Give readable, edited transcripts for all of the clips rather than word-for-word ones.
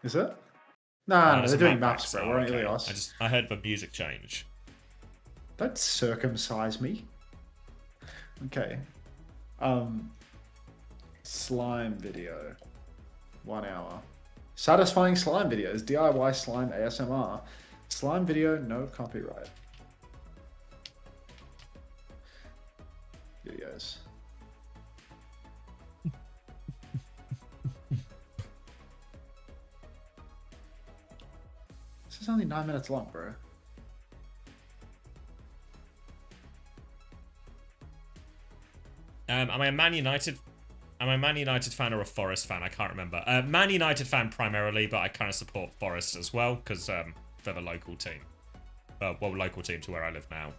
Is it? No, they're doing map maps, bro. We're on Ilios. I heard the music change. Don't circumcise me. Okay. Slime video. 1 hour. Satisfying slime videos. DIY slime ASMR. Slime video, no copyright. Videos. This is only 9 minutes long, bro. Am I a Man United fan or a Forest fan? I can't remember. Man United fan primarily, but I kind of support Forest as well because they're the local team. Well, local team to where I live now.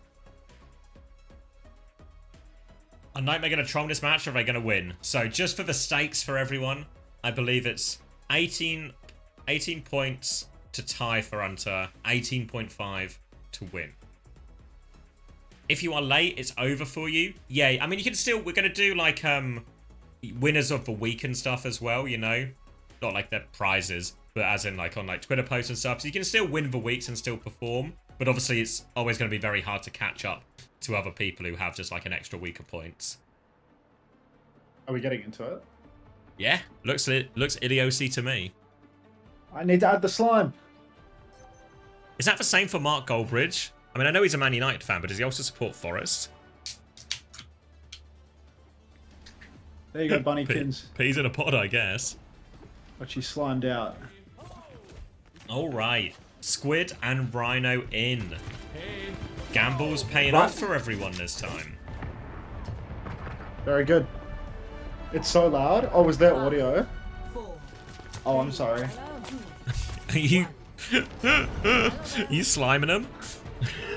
Are Nightmare going to troll this match or are they going to win? So just for the stakes for everyone, I believe it's 18 points to tie for Hunter, 18.5 to win. If you are late, it's over for you. Yeah, I mean, you can still... We're going to do, like, winners of the week and stuff as well, you know? Not like their prizes, but as in, like, on, like, Twitter posts and stuff. So you can still win the weeks and still perform. But obviously, it's always going to be very hard to catch up to other people who have just, like, an extra week of points. Are we getting into it? Yeah, looks idiocy to me. I need to add the slime. Is that the same for Mark Goldbridge? I mean, I know he's a Man United fan, but does he also support Forest? There you go, Bunnykins. Peas in a pod, I guess. But she slimed out. All right. Squid and Rhino in. Gamble's paying off for everyone this time. Very good. It's so loud. Oh, was there audio? Oh, I'm sorry. Are you sliming him?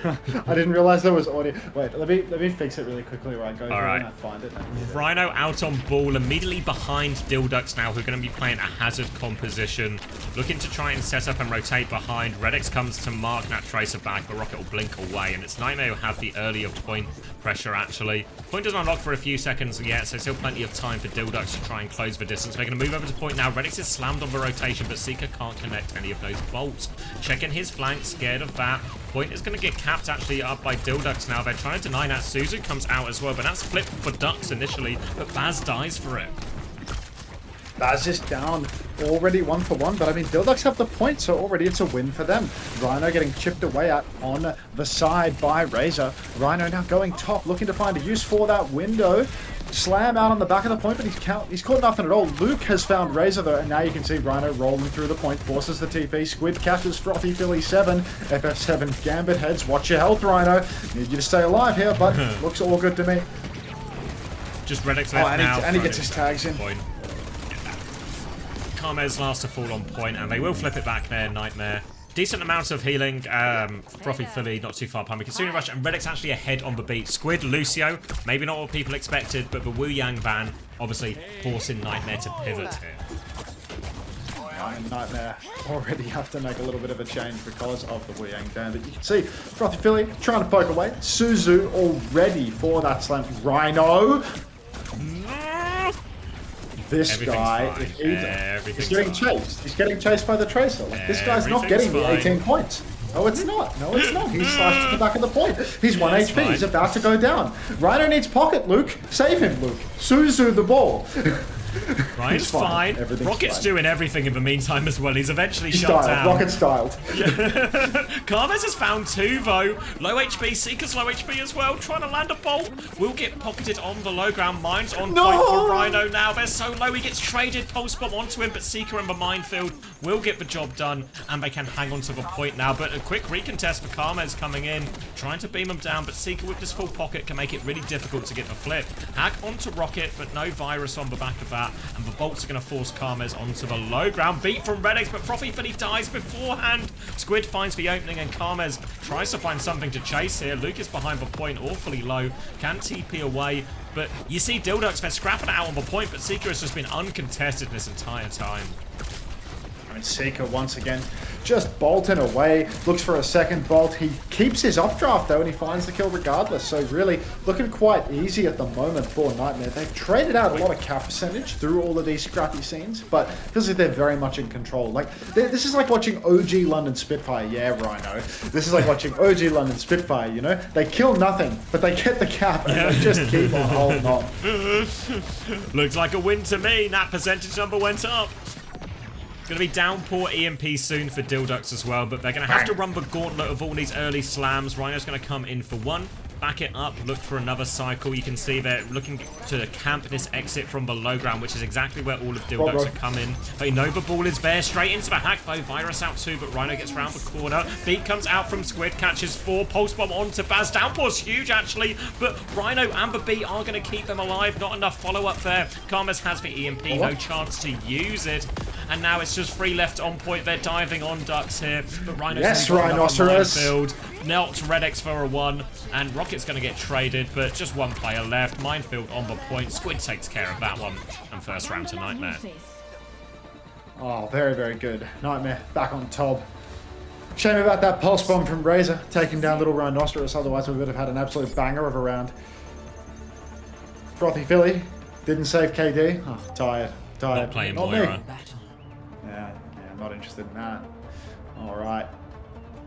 I didn't realize there was audio. Wait, let me fix it really quickly. Right, go. All right. I find it. Rhino out on ball, immediately behind DhillDucks now, who are going to be playing a hazard composition, looking to try and set up and rotate behind. Redix comes to mark that tracer back, but Rocket will blink away, and it's Nightmare who have the earlier point pressure actually. Point doesn't unlock for a few seconds yet, so still plenty of time for DhillDucks to try and close the distance. They're going to move over to point now. Redix is slammed on the rotation, but Seeker can't connect any of those bolts. Checking his flank, scared of that. Point is going to get capped actually up by DhillDucks now. They're trying to deny that. Suzu comes out as well, but that's flipped for Ducks initially, but Baz dies for it. Baz is down already 1 for 1, but I mean, DhillDucks have the point, so already it's a win for them. Rhino getting chipped away at on the side by Razor. Rhino now going top, looking to find a use for that window. Slam out on the back of the point, but he's caught nothing at all. Luke has found Razor though, and now you can see Rhino rolling through the point, forces the TP. Squid catches Frothy Philly 7. FF7 Gambit heads. Watch your health, Rhino. Need you to stay alive here, but looks all good to me. Just Redix left now. And he gets his tags in. Carmez last to fall on point, and they will flip it back there, Nightmare. Decent amount of healing. Frothy Philly not too far behind. We can soon rush, and Redix actually ahead on the beat. Squid, Lucio, maybe not what people expected, but the Wu Yang ban obviously forcing Nightmare to pivot here. And Nightmare already have to make a little bit of a change because of the Wu Yang ban. But you can see Frothy Philly trying to poke away. Suzu all ready for that slam. Rhino. This guy, he's getting chased. He's getting chased by the Tracer. Like, this guy's not getting the 18 points. No, it's not. No, it's not. He's slashed to the back of the point. He's 1 HP. Fine. He's about to go down. Rhino needs pocket, Luke. Save him, Luke. Suzu the ball. Ryan's fine. Rocket's doing everything in the meantime as well. He's eventually shut down. Rocket styled. Carmes has found 2 though. Low HP, Seeker's low HP as well. Trying to land a bolt. Will get pocketed on the low ground. Mine's on point for Rhino now. They're so low. He gets traded. Pulse bomb onto him, but Seeker in the minefield will get the job done, and they can hang on to the point now. But a quick recontest for Carmes coming in, trying to beam him down, but Seeker with this full pocket can make it really difficult to get the flip. Hack onto Rocket, but no virus on the back of that. And the bolts are going to force Carmes onto the low ground. Beat from Redix, but Frothy Philly dies beforehand. Squid finds the opening, and Carmes tries to find something to chase here. Luke is behind the point, awfully low. Can TP away, but you see DhillDucks, they're scrapping it out on the point, but Seeker has just been uncontested this entire time. mean, Seeker once again just bolting away, looks for a second bolt. He keeps his updraft though, and he finds the kill regardless. So really looking quite easy at the moment for Nightmare. They've traded out a lot of cap percentage through all of these scrappy scenes, but because they're very much in control. Like, this is like watching OG London Spitfire. Yeah, Rhino. This is like watching OG London Spitfire, you know? They kill nothing, but they get the cap, and they just keep on holding on. Looks like a win to me. That percentage number went up. Going to be downpour EMP soon for DhillDucks as well, but they're going to have to run the gauntlet of all these early slams. Rhino's going to come in for one, back it up, look for another cycle. You can see they're looking to camp this exit from below ground, which is exactly where all of DhillDucks are coming. But Nova Ball is there, straight into the hack though. Virus out too, but Rhino gets round the corner. Beat comes out from Squid, catches 4, pulse bomb onto Baz. Downpour's huge actually, but Rhino and the Beat are going to keep them alive. Not enough follow-up there. Karmas has the EMP, no chance to use it. And now it's just 3 left on point. They're diving on Ducks here, but Rhino's Rhinoceros. Knelt RedX for a 1, and Rocket's going to get traded, but just 1 player left. Minefield on the point. Squid takes care of that one, and first round to Nightmare. Oh, very, very good. Nightmare back on top. Shame about that pulse bomb from Razor, taking down little Rhinoceros, otherwise we would have had an absolute banger of a round. Frothy Philly didn't save KD. Oh, tired. Not playing Moira. Yeah, not interested in that. All right.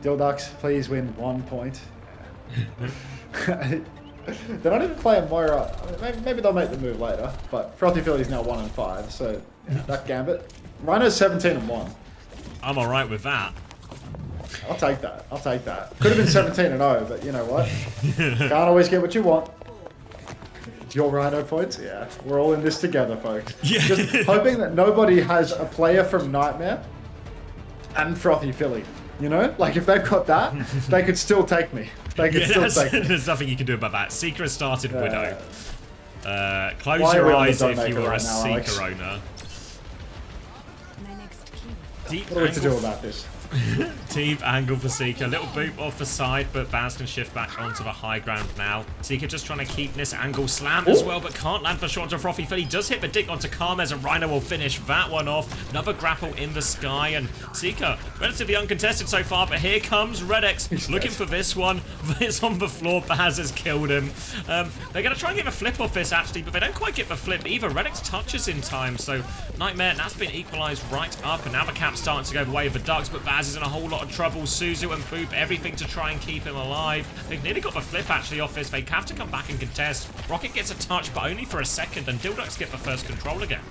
DhillDucks, please win 1 point. They're not even playing Moira. I mean, maybe they'll make the move later, but Frothy Philly's now 1-5, so yeah, that gambit. Rhino's 17-1. I'm all right with that. I'll take that. I'll take that. Could have been 17-0, but you know what? Can't always get what you want. Your Rhino points? Yeah. We're all in this together, folks. Yeah. Just hoping that nobody has a player from Nightmare and Frothy Philly. You know? Like, if they've got that, they could still take me. They could still take me. There's nothing you can do about that. Seeker has started Widow. Close your eyes if you were a Seeker owner. What are we to do about this? Deep angle for Seeker. Little boot off the side, but Baz can shift back onto the high ground now. Seeker just trying to keep this angle slammed as well, but can't land the shot onto Frothy Philly. Does hit the dick onto Karmas, and Rhino will finish that one off. Another grapple in the sky, and Seeker relatively uncontested so far, but here comes RedX looking for this one. It's on the floor. Baz has killed him. They're going to try and get a flip off this actually, but they don't quite get the flip either. RedX touches in time, so Nightmare, that's been equalized right up, and now the cap's starting to go the way of the Ducks, but Baz is in a whole lot of trouble. Suzu and Boop, everything to try and keep him alive. They've nearly got the flip actually off this. They have to come back and contest. Rocket gets a touch, but only for a second, and DhillDucks get the first control again.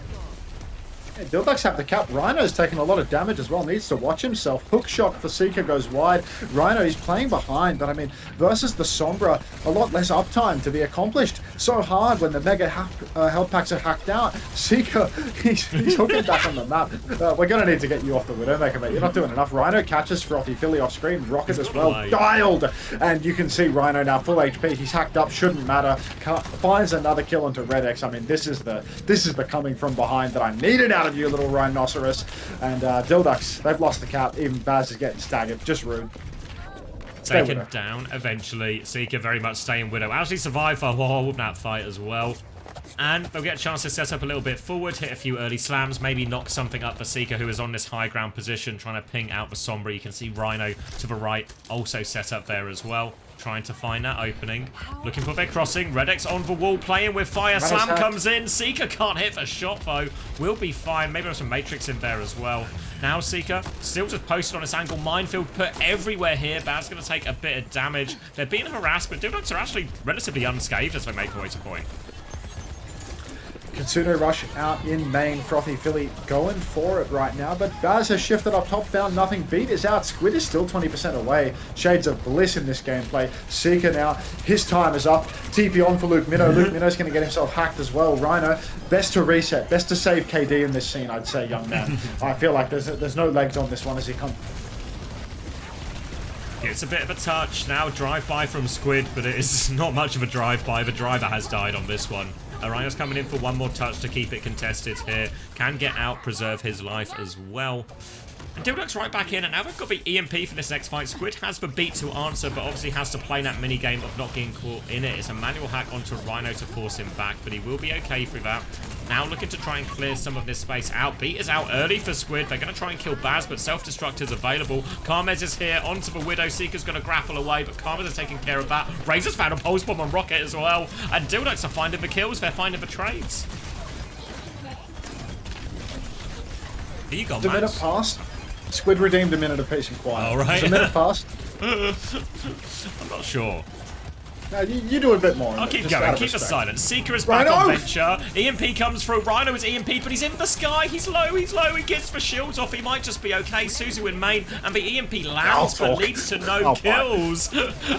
Yeah, DhillDucks have the cap. Rhino's taking a lot of damage as well. Needs to watch himself. Hook shot for Seeker goes wide. Rhino, he's playing behind, but I mean, versus the Sombra, a lot less uptime to be accomplished. So hard when the mega health packs are hacked out. Seeker, he's hooking back on the map. We're going to need to get you off the Widowmaker, mate. You're not doing enough. Rhino catches Frothy Philly off screen. Rocket as well. Dialed! And you can see Rhino now full HP. He's hacked up. Shouldn't matter. Finds another kill onto RedX. I mean, this is the coming from behind that I needed out of you, little Rhinoceros. And DhillDucks, they've lost the cap. Even Baz is getting staggered. Just rude. Taken down eventually. Seeker very much staying Widow. Actually survived for a whole of that fight as well. And they'll get a chance to set up a little bit forward, hit a few early slams, maybe knock something up for Seeker, who is on this high ground position, trying to ping out the Sombra. You can see Rhino to the right also set up there as well, trying to find that opening. Looking for their crossing. RedX on the wall, playing with fire. Slam comes in. Seeker can't hit the shot, though. Will be fine. Maybe there's some Matrix in there as well. Now Seeker still just posted on this angle. Minefield put everywhere here. Bad's going to take a bit of damage. They're being harassed, but DhillDucks are actually relatively unscathed as they make their way to point. Katsuno rush out in main. Frothy Philly going for it right now, but Baz has shifted up top, found nothing. Beat is out. Squid is still 20% away. Shades of bliss in this gameplay. Seeker now, his time is up. TP on for Luke Minnow. Luke Minnow's going to get himself hacked as well. Rhino, best to reset, best to save KD in this scene, I'd say, young man. I feel like there's no legs on this one as he comes. It's a bit of a touch. Now drive-by from Squid, but it is not much of a drive-by. The driver has died on this one. Rhino's coming in for one more touch to keep it contested here. Can get out, preserve his life as well. And DhillDucks right back in, and now they've got the EMP for this next fight. Squid has the beat to answer, but obviously has to play that mini-game of not getting caught in it. It's a manual hack onto Rhino to force him back, but he will be okay through that. now looking to try and clear some of this space out. Beat is out early for Squid. They're going to try and kill Baz, but self-destruct is available. Karmez is here onto the Widow. Seeker's going to grapple away, but Karmez is taking care of that. Razor's found a pulse bomb on Rocket as well. And DhillDucks are finding the kills. They're finding the trades. Here you go, The minute passed. Squid redeemed a minute of peace and quiet. All right. The minute passed. I'm not sure. No, you do a bit more. I'll keep just going, out of keep the respect. silence. Seeker is back Rhino! on Venture. EMP comes through. Rhino is EMP, but he's in the sky. He's low, he gets the shields off. He might just be okay. Suzu in main, and the EMP lands, but leads to no kills.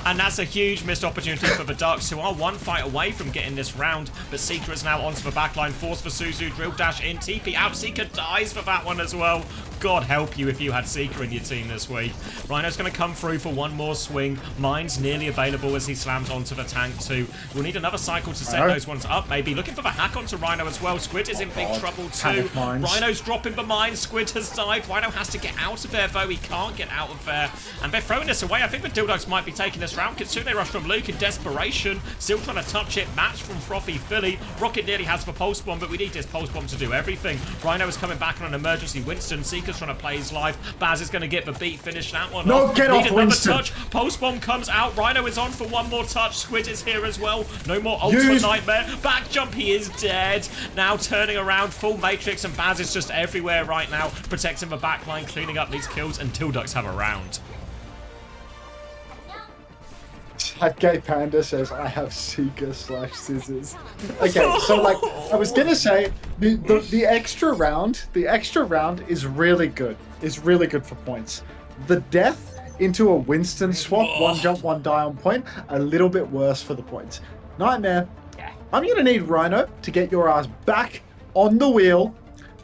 And that's a huge missed opportunity for the Ducks, who are one fight away from getting this round. But Seeker is now onto the backline. Force for Suzu. Drill dash in. TP out. Seeker dies for that one as well. God help you if you had Seeker in your team this week. Rhino's going to come through for one more swing. Mine's nearly available as he slams onto the tank too. We'll need another cycle to set those ones up, maybe. Looking for the hack onto Rhino as well. Squid is in big trouble too. Rhino's dropping the mine. Squid has died. Rhino has to get out of there though. He can't get out of there. And they're throwing this away. I think the DhillDucks might be taking this round. Kitsune rush from Luke in desperation. Still trying to touch it. Match from Frothy Philly. Rocket nearly has the pulse bomb, but we need this pulse bomb to do everything. Rhino is coming back on an emergency. Winston. Seeker's trying to play his life. Baz is going to get the beat. Finish that one off. Get off, Winston. Touch. Pulse bomb comes out. Rhino is on for one more touch. Squid is here as well. No more ult for Nightmare. Back jump, he is dead. Now turning around, full Matrix, and Baz is just everywhere right now, protecting the backline, cleaning up these kills, and DhillDucks have a round. Gay Panda says, I have Seeker/scissors. Okay, so like, I was gonna say, the extra round is really good. It's really good for points. The death into a Winston swap, one jump, one die on point, a little bit worse for the points. Nightmare, I'm gonna need Rhino to get your ass back on the wheel,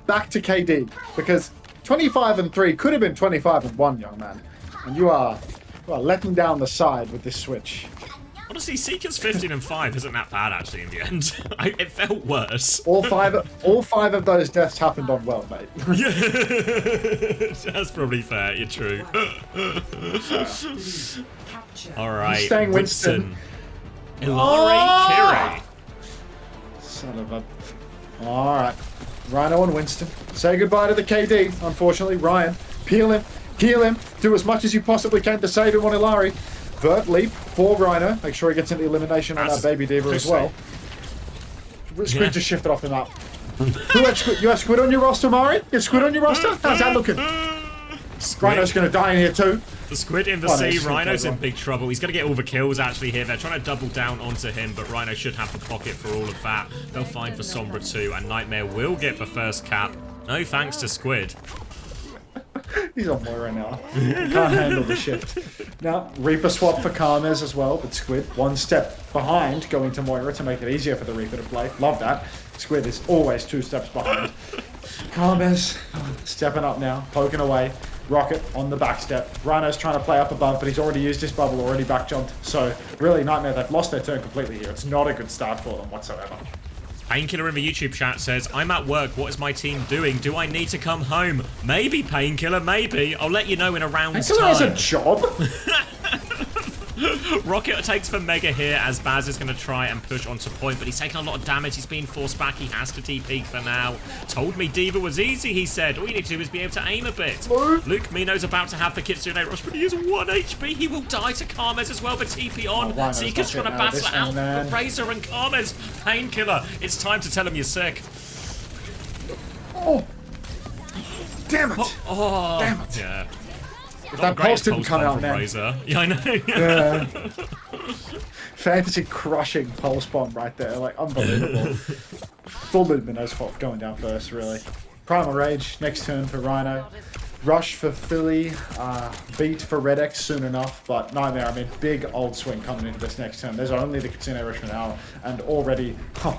back to KD, because 25-3 could have been 25-1, young man, and you are letting down the side with this switch. Honestly, Seeker's 15-5 isn't that bad actually in the end. It felt worse. All five of those deaths happened on well, mate. Yeah, that's probably fair. You're true. All right, Staying Winston. Ilari Kiri. Son of a. All right, Rhino and Winston. Say goodbye to the KD. Unfortunately, Ryan, peel him, heal him, do as much as you possibly can to save him on Ilari. Vert leap for Rhino. Make sure he gets into elimination on that baby diva as well. Squid just shifted off the map. You have Squid on your roster, Mari? You have Squid on your roster? How's that looking? Rhino's going to die in here too. The Squid in the sea. Rhino's in big trouble. He's going to get all the kills actually here. They're trying to double down onto him, but Rhino should have the pocket for all of that. They'll find for Sombra too, and Nightmare will get the first cap. No thanks to Squid. He's on Moira now. He can't handle the shift. Now, Reaper swap for Karmez as well, but Squid one step behind going to Moira to make it easier for the Reaper to play. Love that. Squid is always 2 steps behind. Karmez stepping up now, poking away. Rocket on the back step. Rhino's trying to play up above, but he's already used his bubble, already back jumped. So, really, Nightmare, they've lost their turn completely here. It's not a good start for them whatsoever. Painkiller in the YouTube chat says, I'm at work, what is my team doing? Do I need to come home? Maybe, Painkiller, maybe. I'll let you know in a round's time. Painkiller has a job? Rocket takes for Mega here as Baz is going to try and push onto point, but he's taking a lot of damage. He's being forced back. He has to TP for now. Told me Diva was easy, he said. All you need to do is be able to aim a bit. Luke Mino's about to have the Kitsune rush, but he is 1 HP. He will die to Karmez as well, but TP on. Seeker's trying to battle it out for Razor and Karmez. Painkiller. It's time to tell him you're sick. Oh! Damn it! Oh, damn it! Yeah. If that pulse didn't come out, man. Razor. Yeah, I know. Yeah. Fantasy crushing pulse bomb right there, like unbelievable. Full movement as fault going down first, really. Primal Rage next turn for Rhino. Rush for Philly, beat for Red X soon enough, but Nightmare, I mean, big old swing coming into this next turn. There's only the Kitsune Rush for now, and already,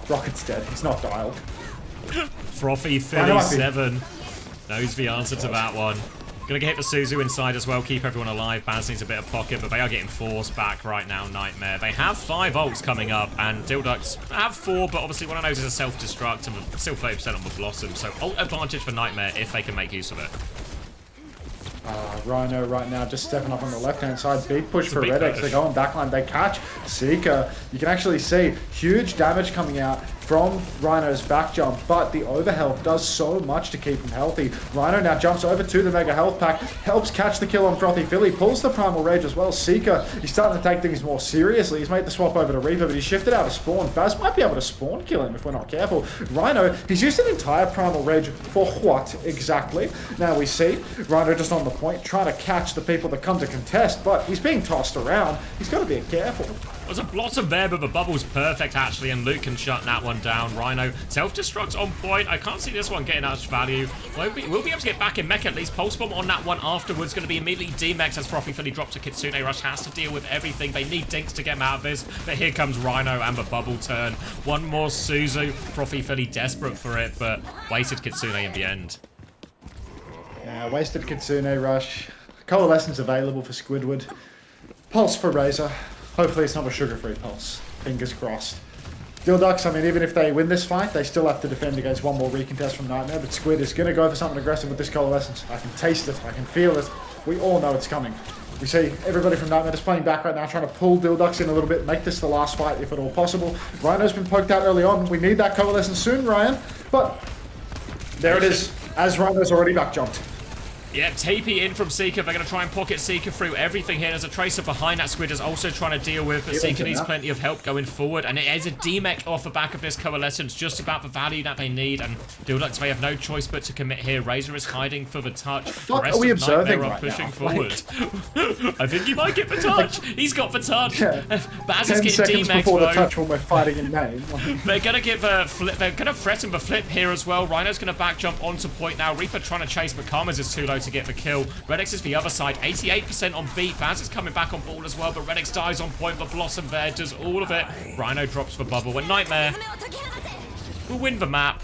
Rocket's dead. He's not dialed. Frothy Philly 7 knows the answer to that one. Gonna get the Suzu inside as well, keep everyone alive. Baz needs a bit of pocket, but they are getting forced back right now, Nightmare. They have 5 ults coming up, and DhillDucks have 4, but obviously one of those is a self-destruct, and still 30% on the Blossom, so ult advantage for Nightmare if they can make use of it. Rhino right now just stepping up on the left-hand side. Big push for Red X. They go on backline. They catch Seeker. You can actually see huge damage coming out. from Rhino's back jump, but the overhealth does so much to keep him healthy. Rhino now jumps over to the Mega Health Pack, helps catch the kill on Frothy Philly, pulls the Primal Rage as well. Seeker, he's starting to take things more seriously. He's made the swap over to Reaper, but he's shifted out of spawn. Baz might be able to spawn kill him if we're not careful. Rhino, he's used an entire Primal Rage for what exactly? Now we see Rhino just on the point, trying to catch the people that come to contest, but he's being tossed around. He's got to be careful. There's a blossom there, but the bubble's perfect, actually, and Luke can shut that one down. Rhino self-destructs on point. I can't see this one getting much value. We'll be able to get back in mech at least. Pulse Bomb on that one afterwards. Going to be immediately demexed as Frothy Philly drops a Kitsune Rush. Has to deal with everything. They need Dinks to get him out of this. But here comes Rhino and the bubble turn. One more Suzu. Frothy Philly desperate for it, but wasted Kitsune in the end. Yeah, wasted Kitsune Rush. Coalescence available for Squidward. Pulse for Razor. Hopefully it's not a sugar-free pulse. Fingers crossed. DhillDucks, I mean, even if they win this fight, they still have to defend against one more recontest from Nightmare, but Squid is going to go for something aggressive with this Coalescence. I can taste it. I can feel it. We all know it's coming. We see everybody from Nightmare just playing back right now, trying to pull DhillDucks in a little bit, make this the last fight if at all possible. Rhino's been poked out early on. We need that Coalescence soon, Ryan. But there it is, as Rhino's already back jumped. Yeah, TP in from Seeker. They're going to try and pocket Seeker through everything here. There's a Tracer behind that. Squid is also trying to deal with, but Seeker needs plenty of help going forward. And it is a demech off the back of this Coalescence, just about the value that they need. And DhillDucks, they have no choice but to commit here. Razor is hiding for the touch. What are we observing right pushing now? forward. I think he might get the touch. He's got the touch. Yeah. Baz 10 is getting seconds demexed, before the though. touch when we're fighting in main. They're going to give a flip. They're going to threaten the flip here as well. Rhino's going to back jump onto point now. Reaper trying to chase, but Karmas is too low to get the kill. Redx is the other side, 88% on beat. Baz is coming back on ball as well, but Redx dies on point. The Blossom there does all of it. Rhino drops the bubble, and Nightmare will win the map.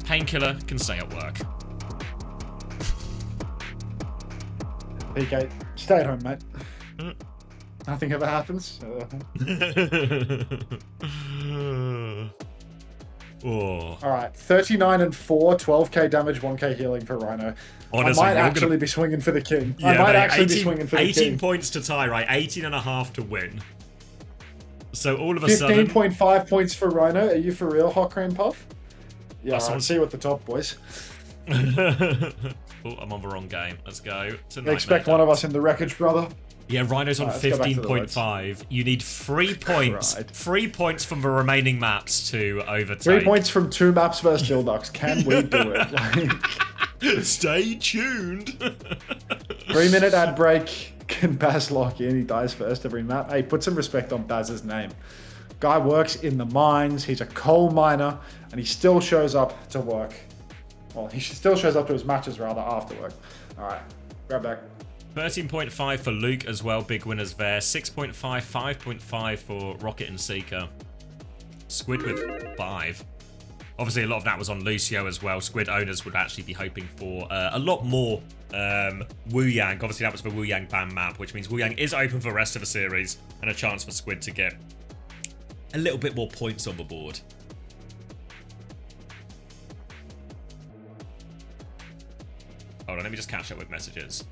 Painkiller can stay at work. PK, stay at home, mate. Nothing ever happens. Oh. Alright, 39 and 4, 12k damage, 1k healing for Rhino. Honestly, I might actually be swinging for the king. Yeah, I might mate, actually be swinging for the 18 king. points to tie, right? 18 and a half to win. So all of a sudden... 15.5 points for Rhino. Are you for real, Hot Cream Puff? Yeah, That's I'll see you at the top, boys. Oh, I'm on the wrong game. Let's go to They expect one of us in the wreckage, brother. Yeah, Rhino's on 15.5. You need 3 points. Right. 3 points from the remaining maps to overtake. 3 points from 2 maps versus DhillDucks. Can we do it? Stay tuned. 3-minute ad break. Can Baz lock in? He dies first every map. Hey, put some respect on Baz's name. Guy works in the mines. He's a coal miner, and he still shows up to work. Well, he still shows up to his matches, rather, after work. All right, right back. 13.5 for Luke as well. Big winners there. 6.5, 5.5 for Rocket and Seeker. Squid with 5. Obviously, a lot of that was on Lucio as well. Squid owners would actually be hoping for a lot more Wu Yang. Obviously, that was the Wu Yang ban map, which means Wu Yang is open for the rest of the series and a chance for Squid to get a little bit more points on the board. Hold on, let me just catch up with messages.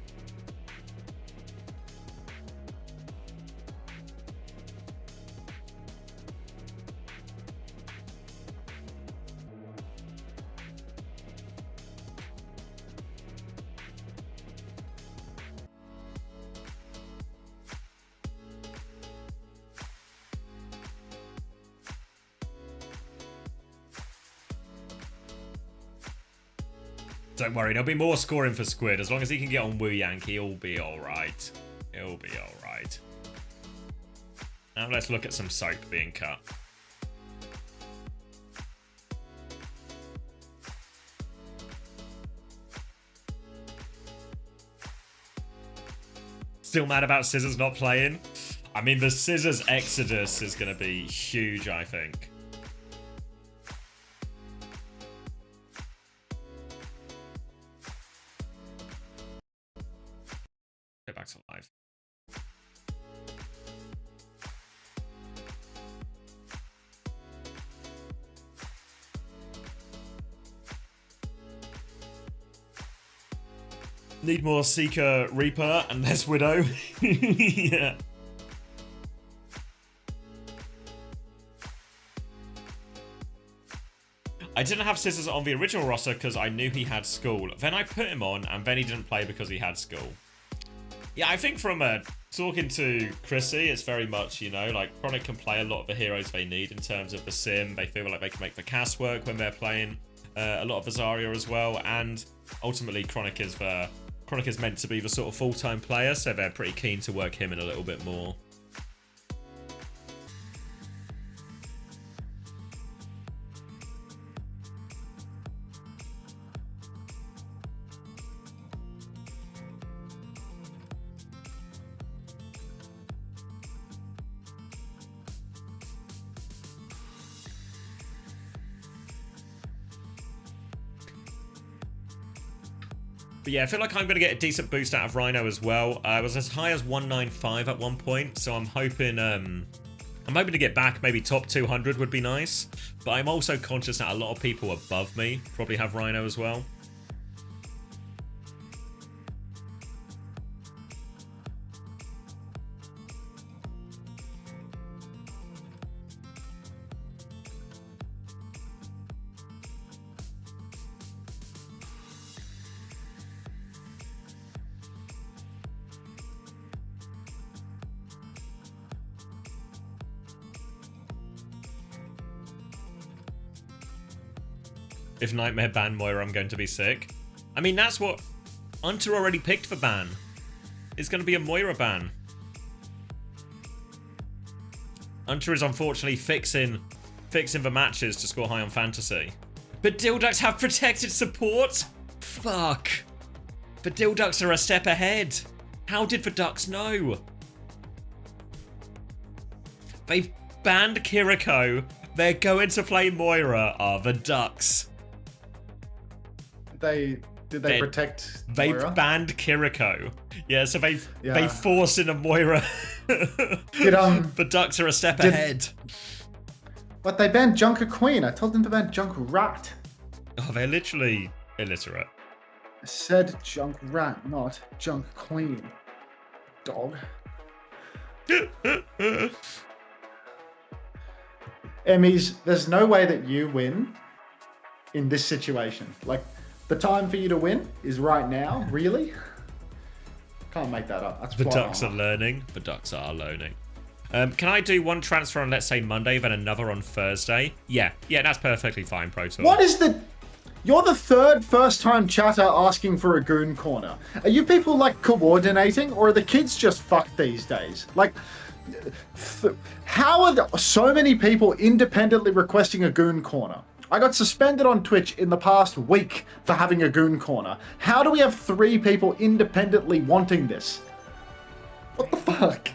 Don't worry, there'll be more scoring for Squid. As long as he can get on Wu Yang, he'll be alright. He'll be alright. Now let's look at some soap being cut. Still mad about Scissors not playing? I mean, the Scissors Exodus is going to be huge, I think. Go back to live. Need more Seeker Reaper and less Widow. Yeah. I didn't have Scissors on the original roster because I knew he had school. Then I put him on, and then he didn't play because he had school. Yeah, I think from talking to Chrissy, it's very much, you know, like Chronic can play a lot of the heroes they need in terms of the sim. They feel like they can make the cast work when they're playing a lot of the Zarya as well. And ultimately, Chronic is meant to be the sort of full-time player, so they're pretty keen to work him in a little bit more. But yeah, I feel like I'm going to get a decent boost out of Rhino as well. I was as high as 195 at one point, so I'm hoping to get back. Maybe top 200 would be nice. But I'm also conscious that a lot of people above me probably have Rhino as well. If Nightmare ban Moira, I'm going to be sick. I mean, that's what Hunter already picked for ban. It's going to be a Moira ban. Hunter is unfortunately fixing the matches to score high on fantasy. But DhillDucks have protected support? Fuck. The DhillDucks are a step ahead. How did the Ducks know? They've banned Kiriko. They're going to play Moira. Are the Ducks. Did they protect They Moira? banned Kiriko. Yeah, so they forced in a Moira. The Ducks are a step ahead. But they banned Junker Queen. I told them to ban Junk Rat. Oh, they're literally illiterate. I said Junk Rat, not Junk Queen. Dog. Emmys, there's no way that you win in this situation. Like, the time for you to win is right now. Really? Can't make that up. That's the Ducks are learning. The Ducks are learning. Can I do one transfer on, let's say, Monday, then another on Thursday? Yeah, that's perfectly fine, Pro Tour. What is the... You're the third first-time chatter asking for a goon corner. Are you people, like, coordinating, or are the kids just fucked these days? Like, how are so many people independently requesting a goon corner? I got suspended on Twitch in the past week for having a goon corner. How do we have 3 people independently wanting this? What the fuck?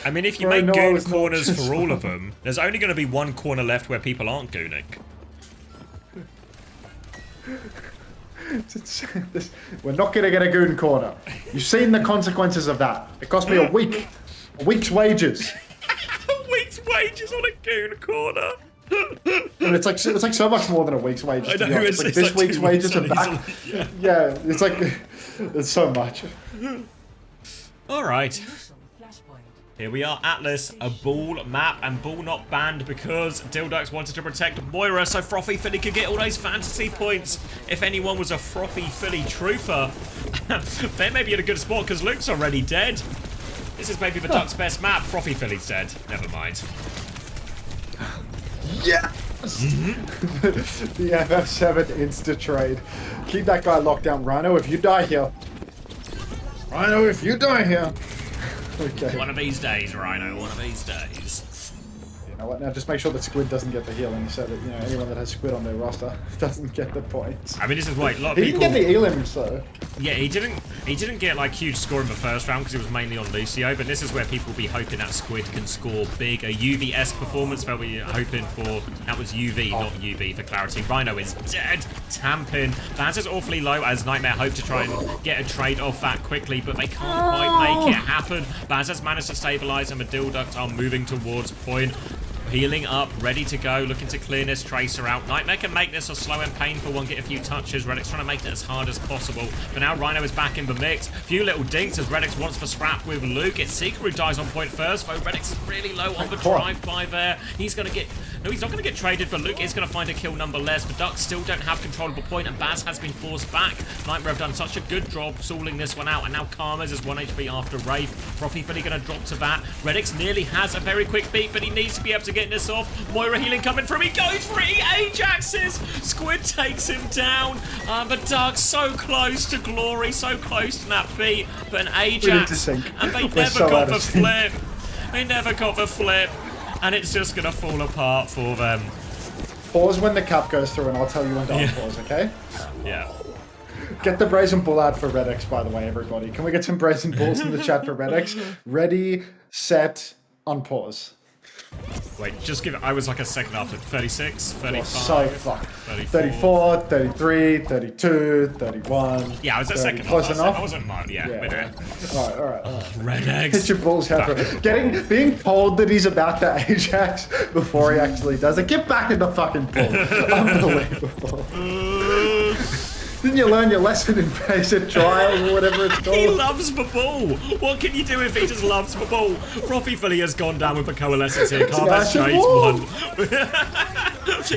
I mean, if you make goon corners for all of them, there's only going to be one corner left where people aren't gooning. We're not going to get a goon corner. You've seen the consequences of that. It cost me a week's wages. A week's wages on a goon corner. And it's like so much more than a week's wages. To be honest. Like this week's wages are back. Yeah, it's like it's so much. All right. Here we are, Atlas, a Bull map, and Bull not banned because DhillDucks wanted to protect Moira so Frothy Philly could get all those fantasy points. If anyone was a Frothy Philly trooper, they may be in a good spot because Luke's already dead. This is maybe the Ducks' best map. Frothy Philly's dead. Never mind. Yes! The FF7 insta trade. Keep that guy locked down. Rhino, if you die here. Rhino, if you die here. Okay. One of these days, Rhino. One of these days. You know what? Now just make sure that Squid doesn't get the healing, so that anyone that has Squid on their roster doesn't get the points. I mean, this is why a lot of people. He didn't get the elim, so. Yeah, he didn't get like huge score in the first round because it was mainly on Lucio. But this is where people will be hoping that Squid can score big. A UV-esque performance. They'll be hoping for. That was UV, not UV for clarity. Rhino is dead. Tampin. That is awfully low as Nightmare hope to try and get a trade off that quickly, but they can't quite make it happen. Baz has managed to stabilize, and the DhillDucks are moving towards point. Healing up, ready to go, looking to clear this Tracer out. Nightmare can make this a slow and painful one, get a few touches. Redix trying to make it as hard as possible. But now Rhino is back in the mix. Few little dinks as Redix wants to scrap with Luke. It's Seeker who dies on point first, though Redix is really low on the drive-by there. He's going to get No, he's not going to get traded, but Luke is going to find a kill nonetheless. The Ducks still don't have controllable point, and Baz has been forced back. Nightmare have done such a good job stalling this one out, and now Karma's is 1 HP after Wraith. Profi fully going to drop to that. Redix nearly has a very quick beat, but he needs to be able to get this off. Moira healing coming through. He goes for it. He Ajaxes. Squid takes him down. The Ducks so close to glory, so close to that beat, but an Ajax, and they never got the flip. They never got the flip, and it's just going to fall apart for them. Pause when the cap goes through, and I'll tell you when to unpause, okay? Yeah. Get the Brazen Bull out for Redx, by the way, everybody. Can we get some Brazen Bulls in the chat for Redx? Ready, set, unpause. Wait, just give it. I was like a second after. 36, 35. So fucked. 34, 34, 33, 32, 31. Yeah, I was a 30. second. Close enough? I wasn't mad. Yeah, we're doing it. Alright. Red eggs. Hit your Bulls head for it. Being told that he's about to Ajax before he actually does it. Get back in the fucking pool. Unbelievable. Didn't you learn your lesson in basic trials or whatever it's called? He loves the ball. What can you do if he just loves the ball? Profi fully has gone down with the coalescence here. Carver's trades one.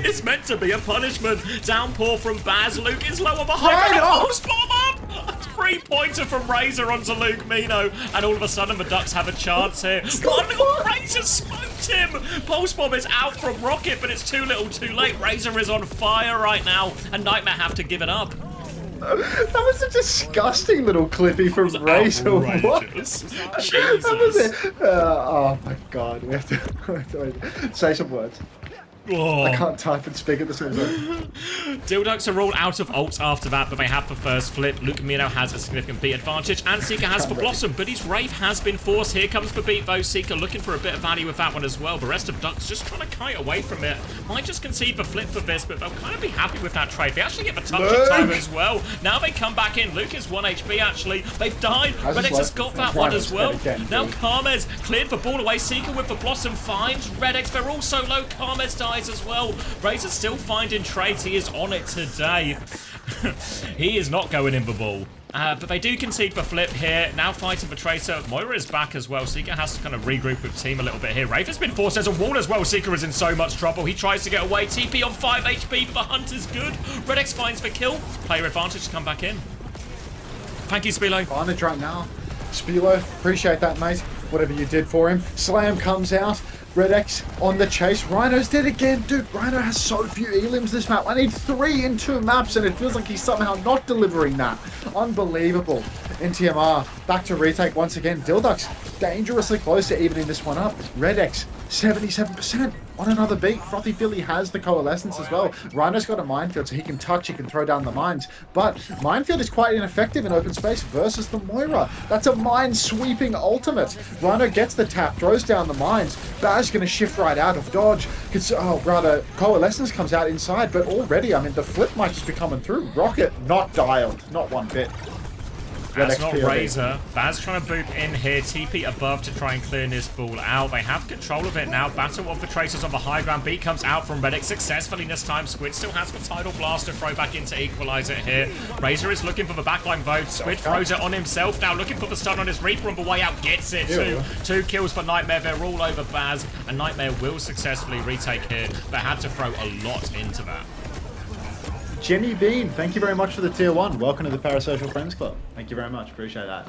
It's meant to be a punishment. Downpour from Baz. Luke is low on the high. Post bomb up. A 3-pointer from Razor onto Luke Mino, and all of a sudden the Ducks have a chance here. Razor smoked him. Pulse bomb is out from Rocket, but it's too little, too late. Razor is on fire right now, and Nightmare have to give it up. That was a disgusting little clippy from Razor. What? Jesus. Oh my god, we have to say some words. Oh. I can't type and speak at the same time. DhillDucks are all out of ults after that, but they have the first flip. Luke Mino has a significant beat advantage, and Seeker has the Blossom, but his Wraith has been forced. Here comes the beat, though. Seeker looking for a bit of value with that one as well. The rest of Ducks just trying to kite away from it. Might just concede the flip for this, but they'll kind of be happy with that trade. They actually get the touch time as well. Now they come back in. Luke is 1 HP, actually. They've died. Redx has got that one as well. Now Karmez cleared the ball away. Seeker with the Blossom finds Redx. They're all so low. Karmez dies as well. Razor's still finding trades. He is on it today. He is not going in the ball. But they do concede the flip here. Now fighting for Tracer. Moira is back as well. Seeker has to kind of regroup with team a little bit here. Wraith has been forced as a wall as well. Seeker is in so much trouble. He tries to get away. TP on 5 HP, but the hunt is good. Redx finds the kill. Player advantage to come back in. Thank you, Spilo. Advantage right now. Spilo, appreciate that, mate. Whatever you did for him. Slam comes out. Redx on the chase. Rhino's dead again. Dude, Rhino has so few elims this map. I need 3 in 2 maps, and it feels like he's somehow not delivering that. Unbelievable. NTMR back to retake once again. DhillDucks dangerously close to evening this one up. Redx 77% on another beat. Frothy Philly has the coalescence as well. Rhino's got a minefield, so he can touch, he can throw down the mines. But minefield is quite ineffective in open space versus the Moira. That's a mine-sweeping ultimate. Rhino gets the tap, throws down the mines. Baz going to shift right out of dodge. Coalescence comes out inside, but already, I mean, the flip might just be coming through. Rocket, not dialed, not one bit. That's not Razor. Baz trying to boop in here. TP above to try and clear this ball out. They have control of it now. Battle of the Tracers on the high ground. Beat comes out from Redx successfully this time. Squid still has the Tidal Blast to throw back in to equalize it here. Razor is looking for the backline vote. Squid throws it on himself now, looking for the stun on his Reaper on the way out. Gets it too. 2 kills for Nightmare. They're all over Baz, and Nightmare will successfully retake here. They had to throw a lot into that. Jenny Bean, thank you very much for the tier 1. Welcome to the Parasocial Friends Club. Thank you very much. Appreciate that.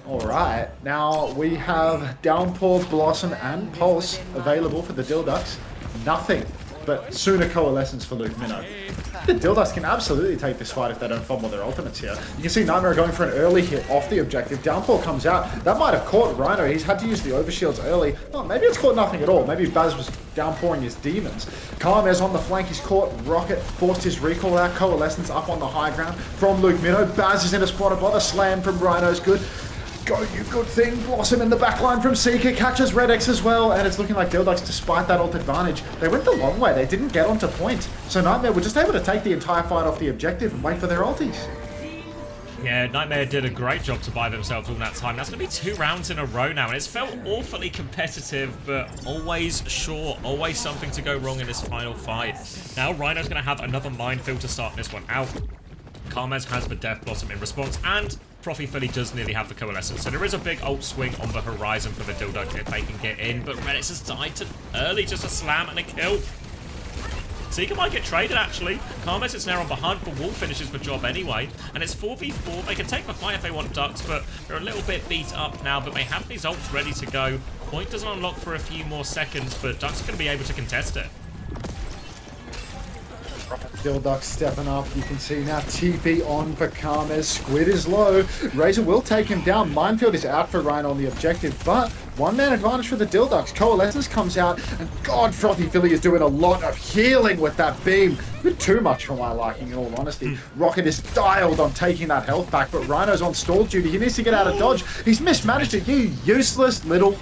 All right. Now we have Downpour, Blossom, and Pulse available for the DhillDucks. Nothing but sooner coalescence for Luke Mino. The DhillDucks can absolutely take this fight if they don't fumble their ultimates here. You can see Nightmare going for an early hit off the objective. Downpour comes out. That might have caught Rhino. He's had to use the overshields early. Oh, maybe it's caught nothing at all. Maybe Baz was downpouring his demons. Karmez on the flank. He's caught. Rocket forced his recall out. Coalescence up on the high ground from Luke Mino. Baz is in a spot above. A slam from Rhino's good. Go, you good thing. Blossom in the backline from Seeker. Catches Redx as well. And it's looking like DhillDucks, despite that ult advantage, they went the long way. They didn't get onto point. So Nightmare were just able to take the entire fight off the objective and wait for their ultis. Yeah, Nightmare did a great job to buy themselves all that time. That's going to be 2 rounds in a row now, and it's felt awfully competitive, but always short, always something to go wrong in this final fight. Now Rhino's going to have another minefield to start this one out. Karmez has the Death Blossom in response, and Frothy Philly does nearly have the Coalescence, so there is a big ult swing on the horizon for the DhillDucks if they can get in, but Redix has died too early, just a slam and a kill. Seeker might get traded, actually. Karmas is now on the hunt, but Wolf finishes the job anyway. And it's 4v4. They can take the fight if they want Ducks, but they're a little bit beat up now, but they have these ults ready to go. Point doesn't unlock for a few more seconds, but Ducks are going to be able to contest it. DhillDucks stepping up. You can see now TP on for Karmas. Squid is low. Razor will take him down. Minefield is out for Rhino on the objective, but one-man advantage for the DhillDucks. Coalescence comes out, and God, Frothy Philly is doing a lot of healing with that beam. A bit too much for my liking, in all honesty. Rocket is dialed on taking that health back, but Rhino's on stall duty. He needs to get out of dodge. He's mismanaged it, you useless little...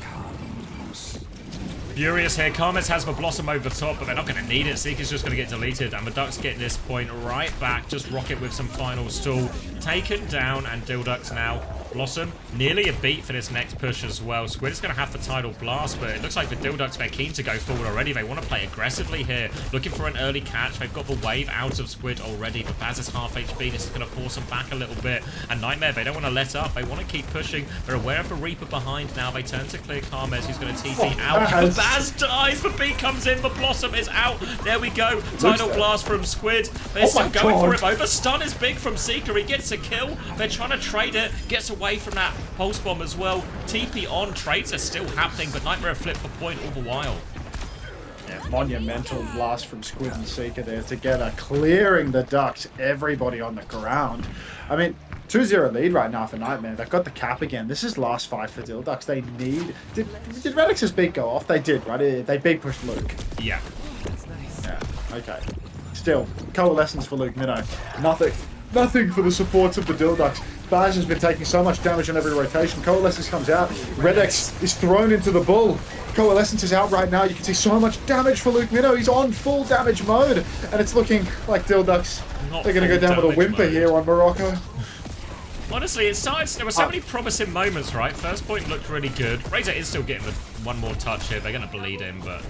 Furious here. Karmas has the Blossom over the top, but they're not going to need it. Seeker's just going to get deleted, and the Ducks get this point right back. Just Rocket with some final stall. Taken down, and DhillDucks now. Blossom, nearly a beat for this next push as well. Squid is going to have the tidal blast, but it looks like the DhillDucks, they're keen to go forward already. They want to play aggressively here, looking for an early catch. They've got the wave out of Squid already, but Baz is half HP. This is going to force them back a little bit. And Nightmare, they don't want to let up. They want to keep pushing. They're aware of the Reaper behind now. They turn to clear Karmas, who's going to TP out. But Baz dies. The beat comes in. The Blossom is out. There we go. Tidal blast from Squid. They're still going for it. Over stun is big from Seeker. He gets a kill. They're trying to trade it. Gets away from that pulse bomb as well. TP on, trades are still happening, but Nightmare flipped the point all the while. Yeah, monumental blast from Squid and Seeker there together, clearing the Ducks, everybody on the ground. I mean, 2-0 lead right now for Nightmare. They've got the cap again. This is last fight for DhillDucks. They need... Did Redix's beat go off? They did, right? They big pushed Luke. Yeah. Yeah, okay. Still, Coalescence for Luke Minnow. Nothing for the supports of the DhillDucks. Baz has been taking so much damage on every rotation. Coalescence comes out. Redix is thrown into the bull. Coalescence is out right now. You can see so much damage for Luke Minnow. He's on full damage mode. And it's looking like DhillDucks. They're going to go down with a whimper here on Morocco. Honestly, it started. There were so many promising moments, right? First point looked really good. Razor is still getting the one more touch here. They're going to bleed him, but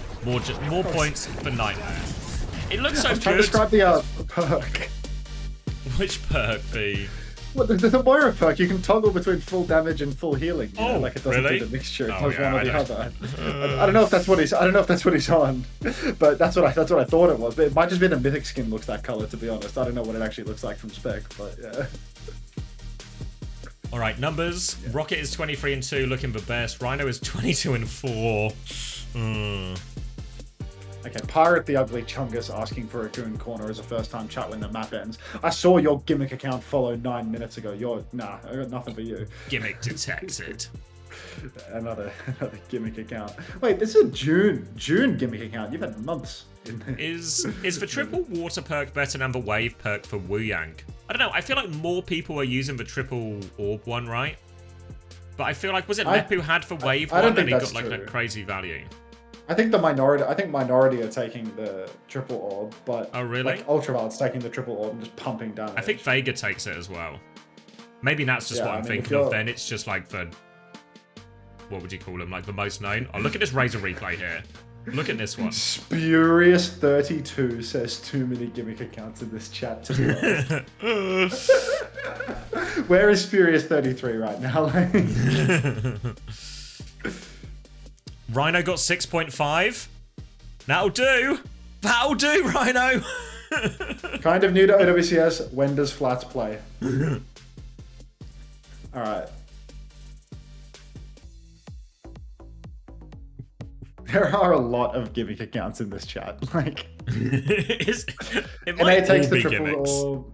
more points for Nightmare. It looks so good. Trying to describe the perk. Which perk, B? Well, the Moira perk, you can toggle between full damage and full healing. You know, like it doesn't really? do the mixture. It Oh, does yeah, one or the other. I don't know if that's what he's. I don't know if that's what he's on, but that's what I thought it was. But it might just be the mythic skin looks that color. To be honest, I don't know what it actually looks like from spec, but yeah. All right, numbers. Yeah. Rocket is 23-2, looking the best. Rhino is 22-4. Okay, Pirate the Ugly Chungus asking for a Goon Corner as a first-time chat when the map ends. I saw your gimmick account follow 9 minutes ago. Nah, I got nothing for you. Gimmick detected. another gimmick account. Wait, this is a June gimmick account. You've had months. Is the triple water perk better than the wave perk for Wu Yang? I don't know. I feel like more people are using the triple orb one, right? But I feel like, was it Lep who had the wave one and he got like a crazy value? I think minority are taking the triple orb, but oh really? Like Ultraviolet's taking the triple orb and just pumping damage. I think Vega takes it as well. Maybe that's just what I'm thinking of. Then it's just like the, what would you call them? Like the most known. Oh, look at this Razor replay here. Look at this one. Spurious32 says too many gimmick accounts in this chat, to be honest. Where is Spurious33 right now? Rhino got 6.5. That'll do. That'll do, Rhino. Kind of new to OWCS. When does flats play? All right. There are a lot of gimmick accounts in this chat. Like, NA takes the triple orb,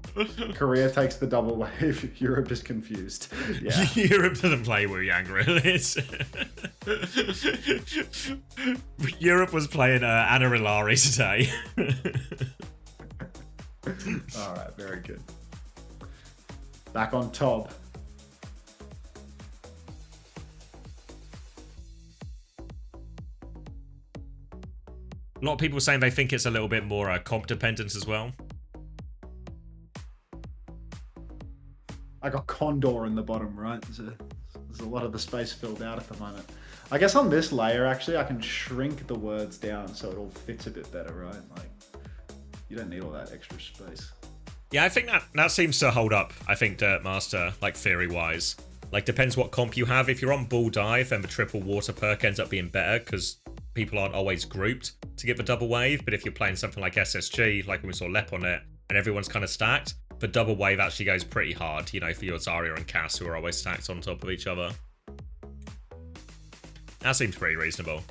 Korea takes the double wave, Europe is confused. Yeah. Europe doesn't play Wu Yang, really. Europe was playing Anna Ilari today. Alright, very good. Back on top. A lot of people saying they think it's a little bit more comp dependent as well. I got Condor in the bottom right. There's a lot of the space filled out at the moment. I guess on this layer, actually, I can shrink the words down so it all fits a bit better, right? Like, you don't need all that extra space. Yeah, I think that seems to hold up, I think, Dirtmaster, like, theory-wise. Like, depends what comp you have. If you're on Bull Dive, then the triple water perk ends up being better, because people aren't always grouped to get the double wave. But if you're playing something like SSG, like when we saw Lep on it, and everyone's kind of stacked, the double wave actually goes pretty hard, you know, for your Zarya and Cass, who are always stacked on top of each other. That seems pretty reasonable.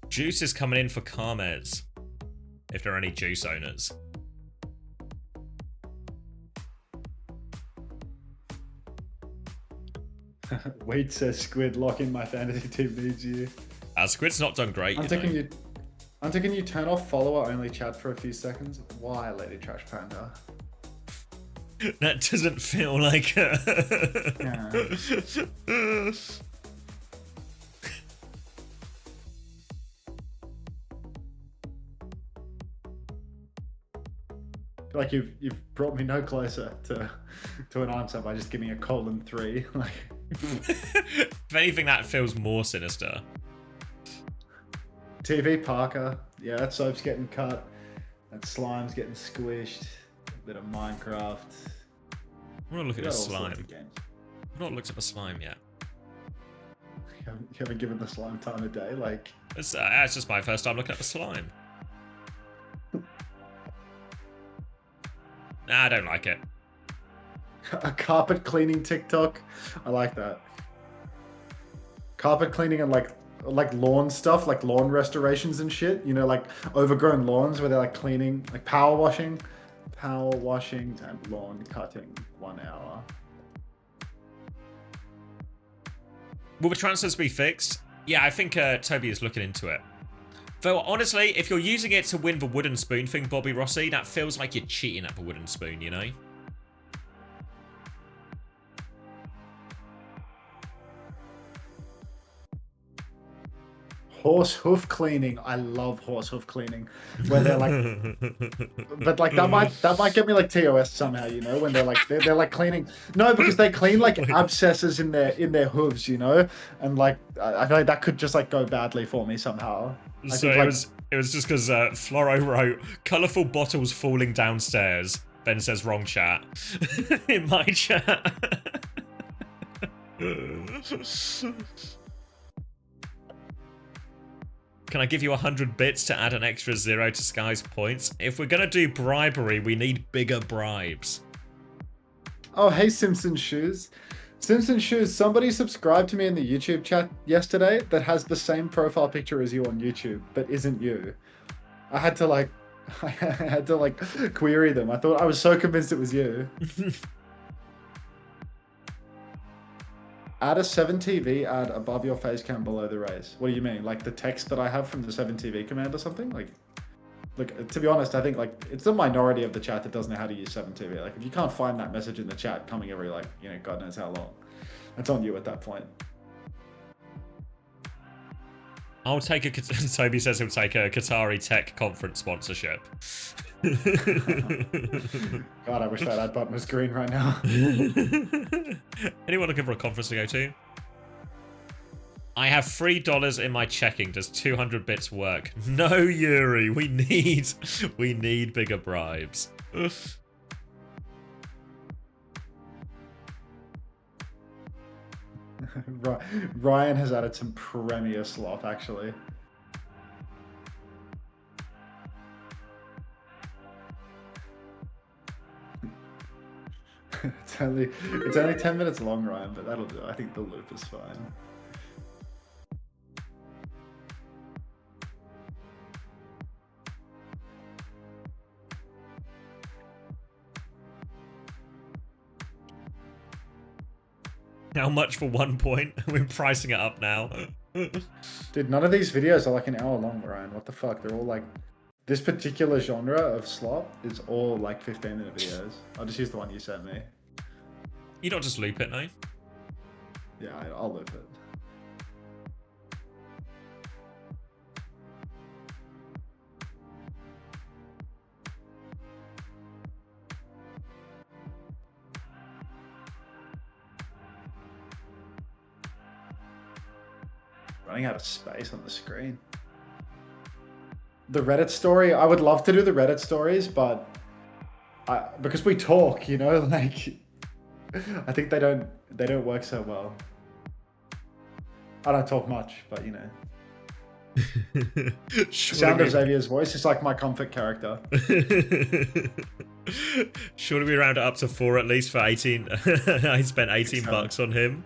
Juice is coming in for Carmez, if there are any Juice owners. Wait, says Squid, lock in my fantasy team needs you. Squid's not done great, I'm taking you turn off follower only chat for a few seconds. Why, Lady Trash Panda? That doesn't feel like Yeah. Like you've brought me no closer to an answer by just giving me a :3. Like, if anything, that feels more sinister. TV Parker, yeah, that soap's getting cut. That slime's getting squished. A bit of Minecraft. I'm gonna look at the slime. I've I've not looked at the slime yet. You haven't given the slime time of day, like. It's just my first time looking at the slime. Nah, I don't like it. A carpet cleaning TikTok. I like that. Carpet cleaning and like lawn stuff, like lawn restorations and shit. You know, like overgrown lawns where they're like cleaning, like power washing and lawn cutting 1 hour. Will the transfers be fixed? Yeah, I think Toby is looking into it. Though, honestly, if you're using it to win the wooden spoon thing, Bobby Rossi, that feels like you're cheating at the wooden spoon, you know? Horse hoof cleaning. I love horse hoof cleaning. Where they're like, but like that might get me like TOS somehow, you know? When they're like cleaning. No, because they clean like abscesses in their hooves, you know? And like I feel like that could just like go badly for me somehow. So it was just because Floro wrote colourful bottles falling downstairs. Then says wrong chat in my chat. Can I give you 100 bits to add an extra 0 to Sky's points? If we're gonna do bribery, we need bigger bribes. Oh, hey, Simpson Shoes. Simpson Shoes, somebody subscribed to me in the YouTube chat yesterday that has the same profile picture as you on YouTube, but isn't you. I had to query them. I was so convinced it was you. Add a 7TV ad above your face cam below the race. What do you mean? Like the text that I have from the 7TV command or something? Like, look, to be honest, I think like it's the minority of the chat that doesn't know how to use 7TV. Like if you can't find that message in the chat coming every like, you know, God knows how long, that's on you at that point. I'll take Toby says he'll take a Qatari tech conference sponsorship. God, I wish that ad button was green right now. Anyone looking for a conference to go to? I have $3 in my checking. Does 200 bits work? No, Yuri. We need bigger bribes. Ryan has added some premier slop, actually. It's only 10 minutes long, Ryan, but that'll do. I think the loop is fine. How much for 1 point? We're pricing it up now. Dude, none of these videos are like an hour long, Ryan. What the fuck? They're all like... This particular genre of slop is all like 15-minute videos. I'll just use the one you sent me. You don't just loop it, no? Yeah, I'll loop it. Running out of space on the screen. The Reddit story, I would love to do the Reddit stories, but because we talk, you know, like I think they don't work so well. I don't talk much, but you know. Sound of Xavier's voice is like my comfort character. Sure to be round it up to 4 at least for 18. I spent 18 bucks on him.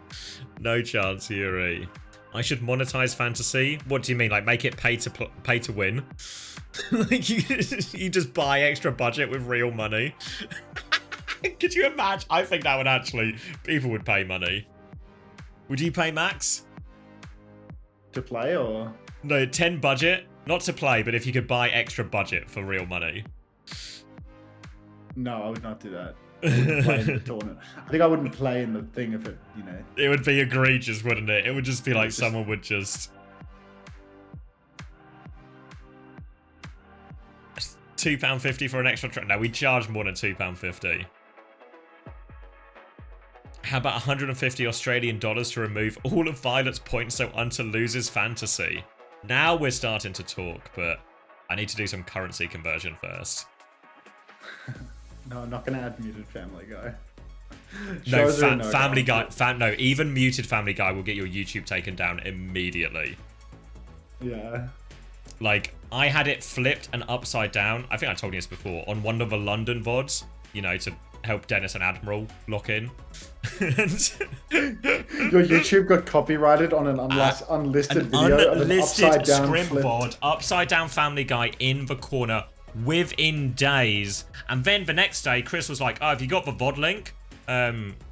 No chance, Yuri. I should monetize fantasy. What do you mean? Like make it pay to win? Like you just buy extra budget with real money. Could you imagine? I think that would actually, people would pay money. Would you pay max? To play or? No, 10 budget. Not to play, but if you could buy extra budget for real money. No, I would not do that. I wouldn't play in the tournament. I think I wouldn't play in the thing if it, you know. It would be egregious, wouldn't it? It would just be like someone would just... £2.50 for an extra track. No, we charge more than £2.50. How about 150 Australian dollars to remove all of Violet's points so Unter loses fantasy? Now we're starting to talk, but I need to do some currency conversion first. No, I'm not going to add muted Family Guy. No, Family Guy. No, even muted Family Guy will get your YouTube taken down immediately. Yeah. Like, I had it flipped and upside down. I think I told you this before. On one of the London VODs, you know, to help Dennis and Admiral lock in. Your YouTube got copyrighted on an unlisted video of an upside down scrim VOD, upside down Family Guy in the corner within days. And then the next day, Chris was like, oh, have you got the VOD link?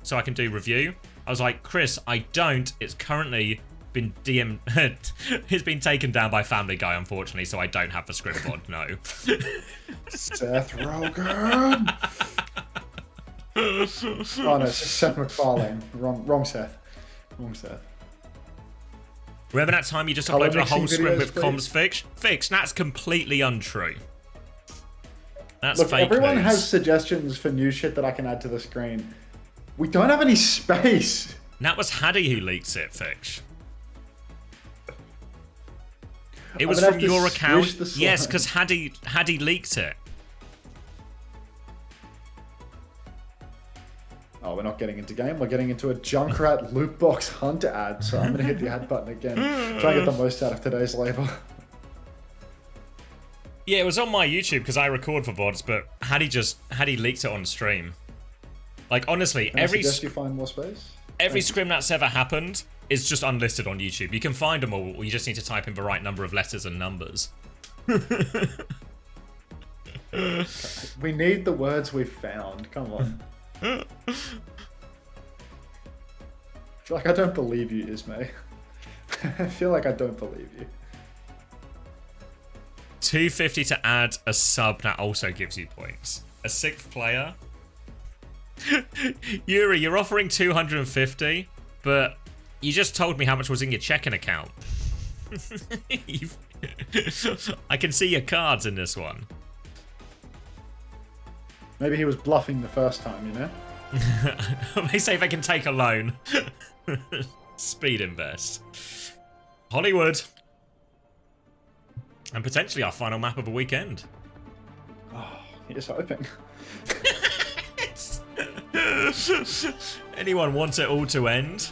So I can do review. I was like, Chris, I don't. It's currently been it's been taken down by Family Guy, unfortunately, so I don't have the scrim VOD, no. Seth Rogen. Oh no, it's Seth MacFarlane. Wrong Seth. Wrong Seth. Remember that time you just uploaded a whole scrim with comms fixed? That's completely untrue. That's Look, fake everyone news. has suggestions for new shit that I can add to the screen. We don't have any space. That was Haddy who leaked it, Fix. It was from your account. Yes, because Haddy leaked it. Oh, we're not getting into game. We're getting into a Junkrat loot box hunt ad. So I'm going to hit the ad button again. Try and get the most out of today's labor. Yeah, it was on my YouTube because I record for VODs, but Haddy leaked it on stream. Like, honestly, Can I suggest you find more space? Every scrim that's ever happened is just unlisted on YouTube. You can find them all, you just need to type in the right number of letters and numbers. We need the words we've found. Come on. I feel like I don't believe you, Ismay. I feel like I don't believe you. $2.50 to add a sub that also gives you points. A 6th player. Yuri, you're offering 250, but you just told me how much was in your checking account. I can see your cards in this one. Maybe he was bluffing the first time, you know? They say they can take a loan. Speed invest. Hollywood. And potentially our final map of the weekend. Oh, here's hoping. Anyone want it all to end?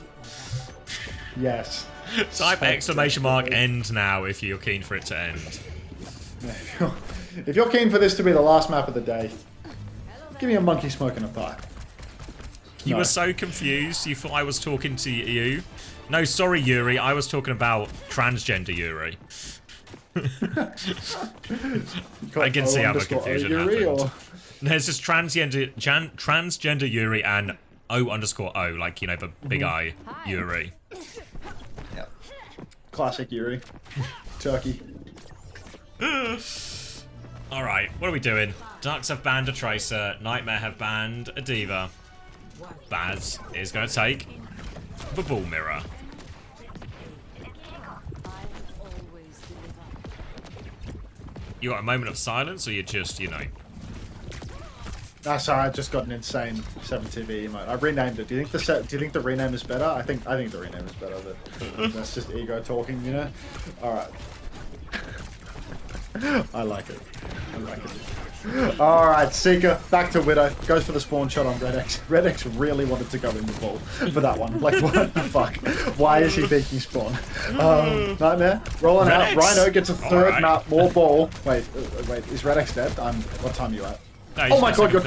Yes. Type exclamation mark end now if you're keen for it to end. If you're keen for this to be the last map of the day, give me a monkey smoking a pipe. You were so confused. You thought I was talking to you. No, sorry, Yuri. I was talking about transgender Yuri. I can see how the confusion Yuri, happened. or? No, it's just transgender Yuri and O_O, like, you know, the big I Yuri. Yep. Classic Yuri. Turkey. Alright, what are we doing? Ducks have banned a Tracer. Nightmare have banned a Diva. Baz is going to take the Ball Mirror. You got a moment of silence, or you're just, you know... Ah, sorry, I just got an insane 7TV emote. I renamed it. Do you think the rename is better? I think the rename is better, but that's just ego talking, you know? Alright. I like it. I like it. Alright, Seeker, back to Widow. Goes for the spawn shot on Red X. Red X really wanted to go in the ball for that one. Like, what the fuck? Why is he peeking spawn? Nightmare, rolling Red out. X. Rhino gets a third Alright. map, more ball. Wait, is Red X dead? What time are you at? No, Oh my god, you're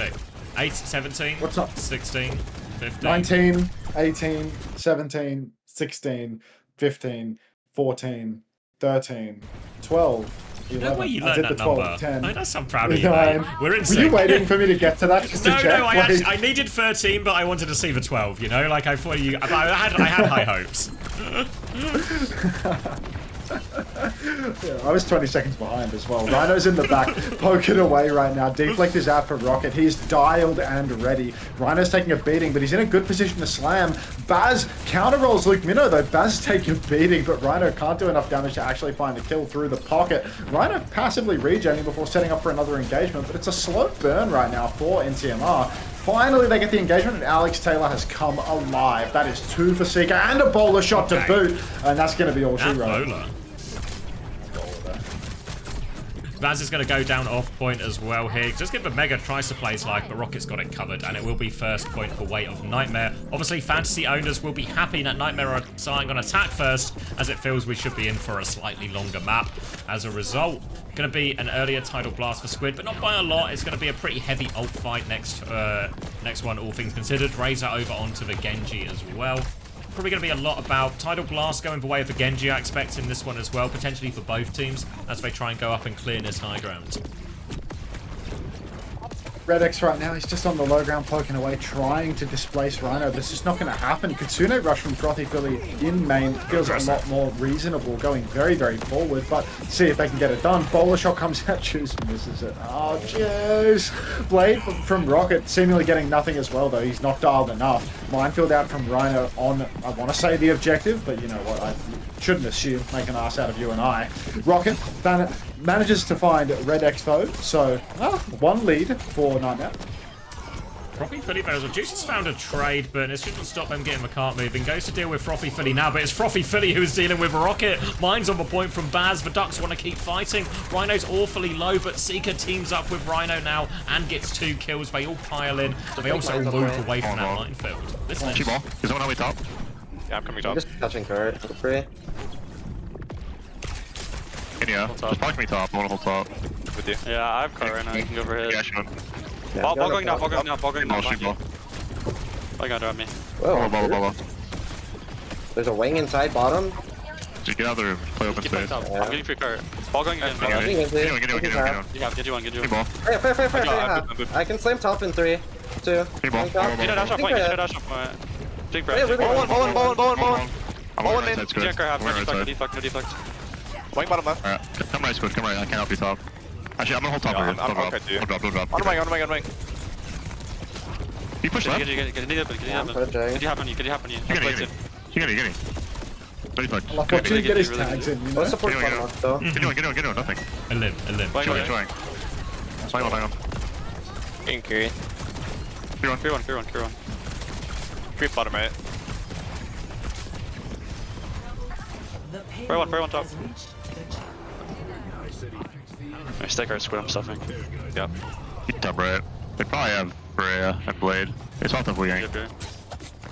8, 17, What's up? 16, 15. 19, 18, 17, 16, 15, 14, 13, 12, 11. No way you I learned did that the 12, number. 10, I know, I'm proud of you, mate. 9. We're in Were sync. you waiting for me to get to that just to No, check? no, Like- I needed 13, but I wanted to see the 12, you know? Like, I thought you... I had high hopes. Yeah, I was 20 seconds behind as well. Rhino's in the back, poking away right now. Deflect is out for Rocket. He's dialed and ready. Rhino's taking a beating, but he's in a good position to slam. Baz counter rolls Luke Minnow, though. Baz is taking a beating, but Rhino can't do enough damage to actually find the kill through the pocket. Rhino passively regenning before setting up for another engagement, but it's a slow burn right now for NTMR. Finally, they get the engagement, and Alex Taylor has come alive. That is 2 for Seeker, and a bowler shot to boot, and that's going to be all she wrote. Bowler. Baz is going to go down off point as well here. Just give a mega tries to play like, but Rocket's got it covered, and it will be first point for weight of Nightmare. Obviously, fantasy owners will be happy that Nightmare are deciding on attack first, as it feels we should be in for a slightly longer map. As a result, going to be an earlier Tidal Blast for Squid, but not by a lot. It's going to be a pretty heavy ult fight next one, all things considered. Razor over onto the Genji as well. Probably going to be a lot about Tidal Blast going the way of the Genji, I expect, in this one as well, potentially for both teams, as they try and go up and clear this high ground. Red X right now, he's just on the low ground poking away, trying to displace Rhino. This is not going to happen. Kitsune rush from Frothy Philly in main feels a lot more reasonable, going very, very forward, but see if they can get it done. Bowler shot comes out, Juice misses it. Oh, Juice! Blade from Rocket, seemingly getting nothing as well, though. He's not dialed enough. Minefield out from Rhino on, I want to say the objective, but you know what, I shouldn't assume, make an ass out of you and I. Rocket manages to find Red X though, so one lead for Nightmare. Frothy Philly Bears. Juice has found a trade, but it shouldn't stop them getting the cart moving. Goes to deal with Frothy Philly now, but it's Frothy Philly who's dealing with Rocket. Mine's on the point from Baz. The Ducks want to keep fighting. Rhino's awfully low, but Seeker teams up with Rhino now and gets 2 kills. They all pile in, but they also move away from that minefield. Listen. Ball. Is someone on way top? Yeah, I'm coming top. Just touching turret for free. Yeah, just park me top. I want to hold top. With you. Yeah, I have car right now. You can go for Yeah, hit. shoot him. Yeah, Ball go going to down, ball top. going down, ball going down. Shoot ball. Ball going down me. Whoa, Ball. there's a wing inside bottom. Just get out of the room. Play open Keep playing space. top. Yeah. I'm getting free car. Ball going again. Okay. Getting into it. Get on. Yeah, get you one. Shoot ball. Fair. I'm good. I can slam top in 3, 2. Shoot ball. Get a dash off point, get a dash off point. Take breath. Yeah, Ball one. I'm on right side, Squid. Jack car half, I'm on no right deflect, side. no deflect. Wing bottom left. Alright, come right, Squid. Come right. I can't help you top. Actually, I'm gonna hold top Yeah, here. I'm Don't okay, dude. drop. On wing. You push left. Get it up. Pushing. Get you half on you. Get it. Ready, fuck. Well, I thought you get his tags in, you know? Let's support Get bottom on. left though. Get on. Nothing. A limb. Trying. Hang on. Getting carry. Clear one. Clear one. Creep bottom right. Fire one top. I stick our Squid, I'm stuffing. Yep. Keep top right. They probably have Freya and Blade. It's off the Yang.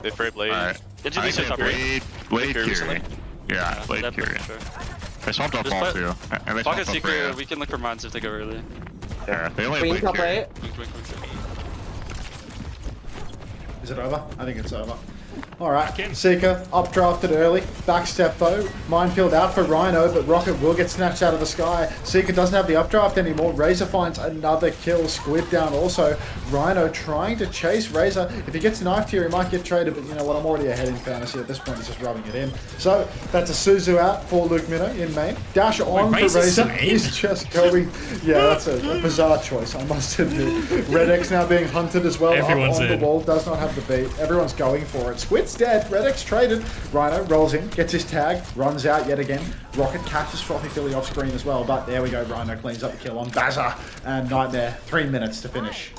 They free blade. Alright. Did you I lose your say top right? Blade Curie recently? Curie. Yeah, Blade That Curie. for sure. They swapped off Just all put- too. And they Pocket swapped off secret, Freya. we can look for mines if they go early. Yeah, they only Queen have top Blade Curie. right. Wink. Is it over? I think it's over. Alright, in. Seeker, updrafted early. Backstep though. Minefield out for Rhino, but Rocket will get snatched out of the sky. Seeker doesn't have the updraft anymore. Razor finds another kill. Squid down also. Rhino trying to chase Razor. If he gets knifed here, he might get traded, but you know what? I'm already ahead in fantasy. At this point, he's just rubbing it in. So, that's a Suzu out for Luke Minnow in main. Dash on for Razor's Razor. main? He's just going... Yeah, that's a bizarre choice, I must admit. Red X now being hunted as well. Everyone's up on in. the wall. Does not have the beat. Everyone's going for it. Squid's dead. Red X traded. Rhino rolls in, gets his tag, runs out yet again. Rocket catches Frothy Philly off screen as well, but there we go. Rhino cleans up the kill on Bazza and Nightmare. 3 minutes to finish.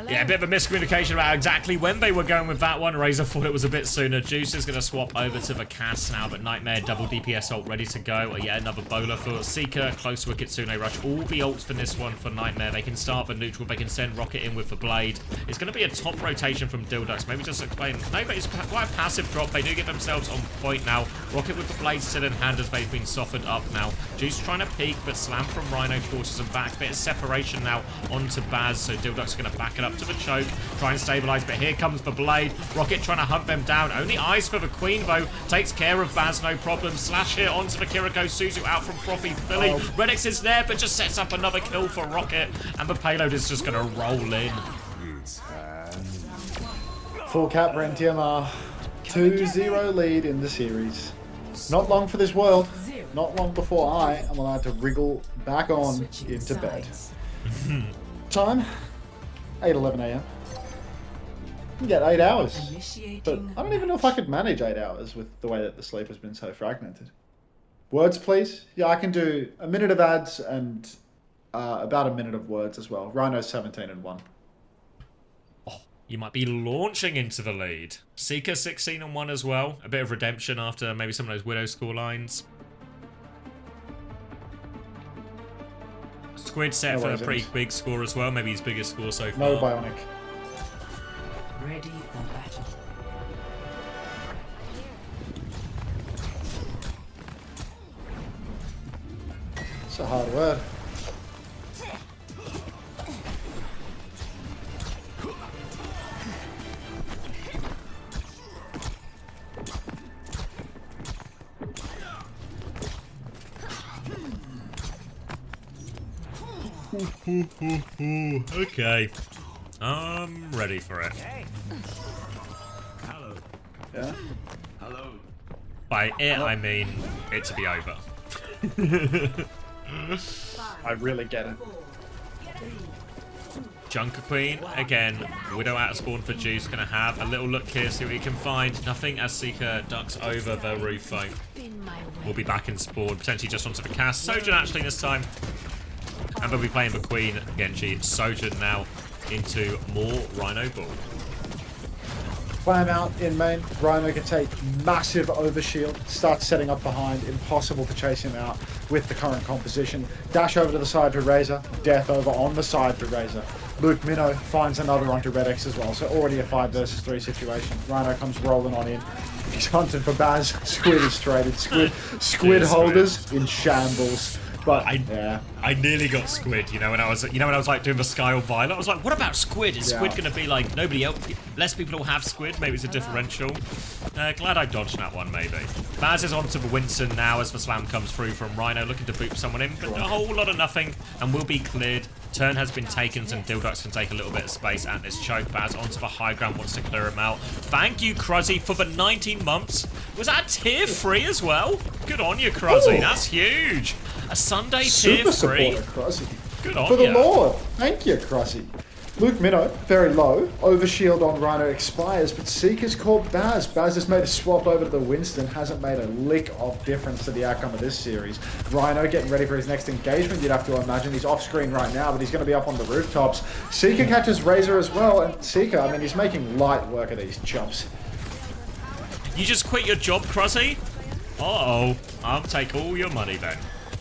Yeah, a bit of a miscommunication about exactly when they were going with that one. Razor thought it was a bit sooner. Juice is going to swap over to the cast now, but Nightmare double DPS ult ready to go. Yet another bowler for Seeker. Close to a Kitsune Rush. All the ults for this one for Nightmare. They can start the neutral. They can send Rocket in with the Blade. It's going to be a top rotation from DhillDucks. Maybe just explain. No, but it's quite a passive drop. They do get themselves on point now. Rocket with the Blade still in hand as they've been softened up now. Juice trying to peek, but Slam from Rhino forces them back. Bit of separation now onto Baz, so DhillDucks are going to back it up to the choke. Try and stabilize, but here comes the Blade. Rocket trying to hunt them down. Only eyes for the Queen, though. Takes care of Baz, no problem. Slash here onto the Kiriko. Suzu out from Frothy Philly. Redix is there, but just sets up another kill for Rocket. And the payload is just going to roll in. Full cap for NTMR. 2-0 lead in the series. Not long for this world. Not long before I am allowed to wriggle back on into bed. Time? 8:11 a.m. You can get 8 hours. But I don't even know if I could manage 8 hours with the way that the sleep has been so fragmented. Words, please. Yeah, I can do a minute of ads and about a minute of words as well. Rhino's 17 and 1. You might be launching into the lead. Seeker 16 and 1 as well. A bit of redemption after maybe some of those Widow score lines. Squid set for a pretty big score as well. Maybe his biggest score so far. No Bionic. Ready for battle. It's a hard word. Okay. I'm ready for it. Hello. Yeah? Hello. By it, I mean it to be over. I really get it. Junker Queen, again, Widow out of spawn for Juice. Gonna have a little look here, see what he can find. Nothing as Seeker ducks over the roof though. We'll be back in spawn, potentially just onto the cast. Sojin actually this time. And they'll be playing the Queen, Genji. Sojin now into more Rhino Ball. Plan out in main. Rhino can take massive overshield. Starts setting up behind. Impossible to chase him out with the current composition. Dash over to the side for Razor. Death over on the side for Razor. Luke Minnow finds another onto Red X as well. So already a 5 versus 3 situation. Rhino comes rolling on in. He's hunting for Baz. Squid is traded. Squid holders in shambles. But I nearly got Squid, when I was like doing the Sky or Violet. I was like, what about Squid? Is Squid gonna be like nobody else? Less people will have Squid. Maybe it's a differential. Glad I dodged that one. Maybe. Baz is onto the Winston now as the slam comes through from Rhino, looking to boop someone in, but a whole lot of nothing, and will be cleared. Turn has been taken, and DhillDucks can take a little bit of space at this choke. Baz onto the high ground, wants to clear him out. Thank you, Cruzzy, for the 19 months. Was that tier 3 as well? Good on you, Cruzzy. That's huge. A Sunday tier 3. Supporter, Cruzzy. Good on For the you. Lord. Thank you, Cruzzy. Luke Minnow, very low. Overshield on Rhino expires, but Seeker's called Baz. Baz has made a swap over to the Winston. Hasn't made a lick of difference to the outcome of this series. Rhino getting ready for his next engagement, you'd have to imagine. He's off screen right now, but he's going to be up on the rooftops. Seeker catches Razor as well, and Seeker, I mean, he's making light work of these jumps. You just quit your job, Cruzzy? Uh-oh. I'll take all your money then.